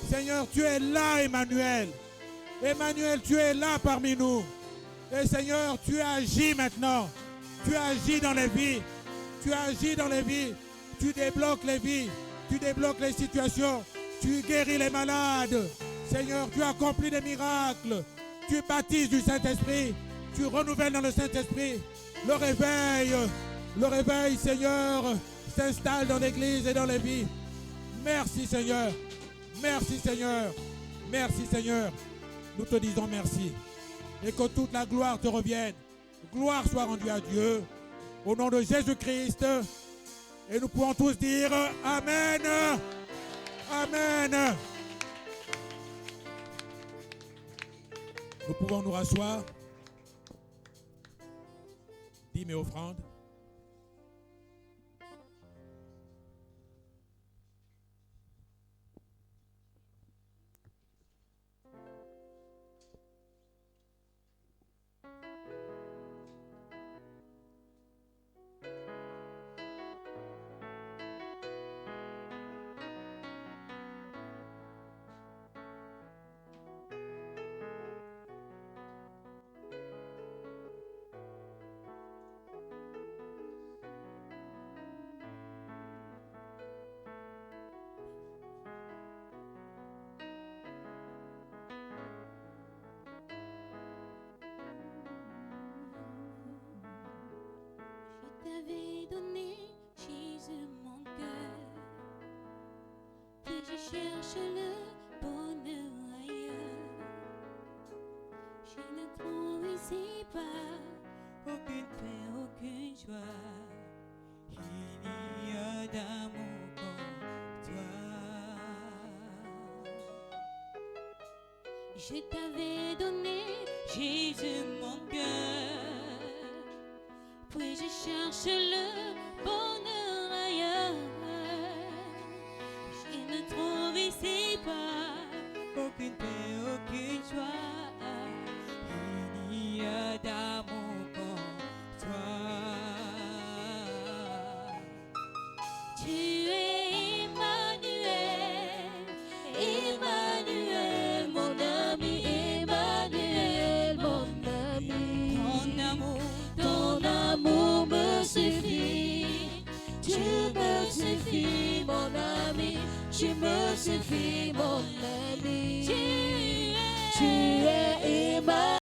Seigneur, tu es là, Emmanuel. Emmanuel, tu es là parmi nous. Et Seigneur, tu agis maintenant. Tu agis dans les vies. Tu agis dans les vies. Tu débloques les vies. Tu débloques les situations. Tu guéris les malades. Seigneur, tu accomplis des miracles. Tu baptises du Saint-Esprit. Tu renouvelles dans le Saint-Esprit. Le réveil, Seigneur, s'installe dans l'Église et dans les vies. Merci, Seigneur. Merci, Seigneur. Merci, Seigneur. Nous te disons merci. Et que toute la gloire te revienne. Gloire soit rendue à Dieu. Au nom de Jésus-Christ. Et nous pouvons tous dire Amen. Amen. Nous pouvons nous rasseoir. Dîmes et offrandes. T'avais donné, Jésus, mon cœur. Puis je cherche le bonheur ailleurs. Je ne trouve ici pas aucune paix, aucune joie. Il y a d'amour comme toi. Je t'avais donné, Jésus, mon cœur. Puis je cherche le bonheur ailleurs. Je ne trouve ici pas aucune paix, aucune joie. Il y a d'amour comme toi. Tu es Emmanuel, Emmanuel, mon ami, Emmanuel, mon ami. Ton amour me suffit, tu me suffis, mon ami, tu me suffis, mon ami. Tu es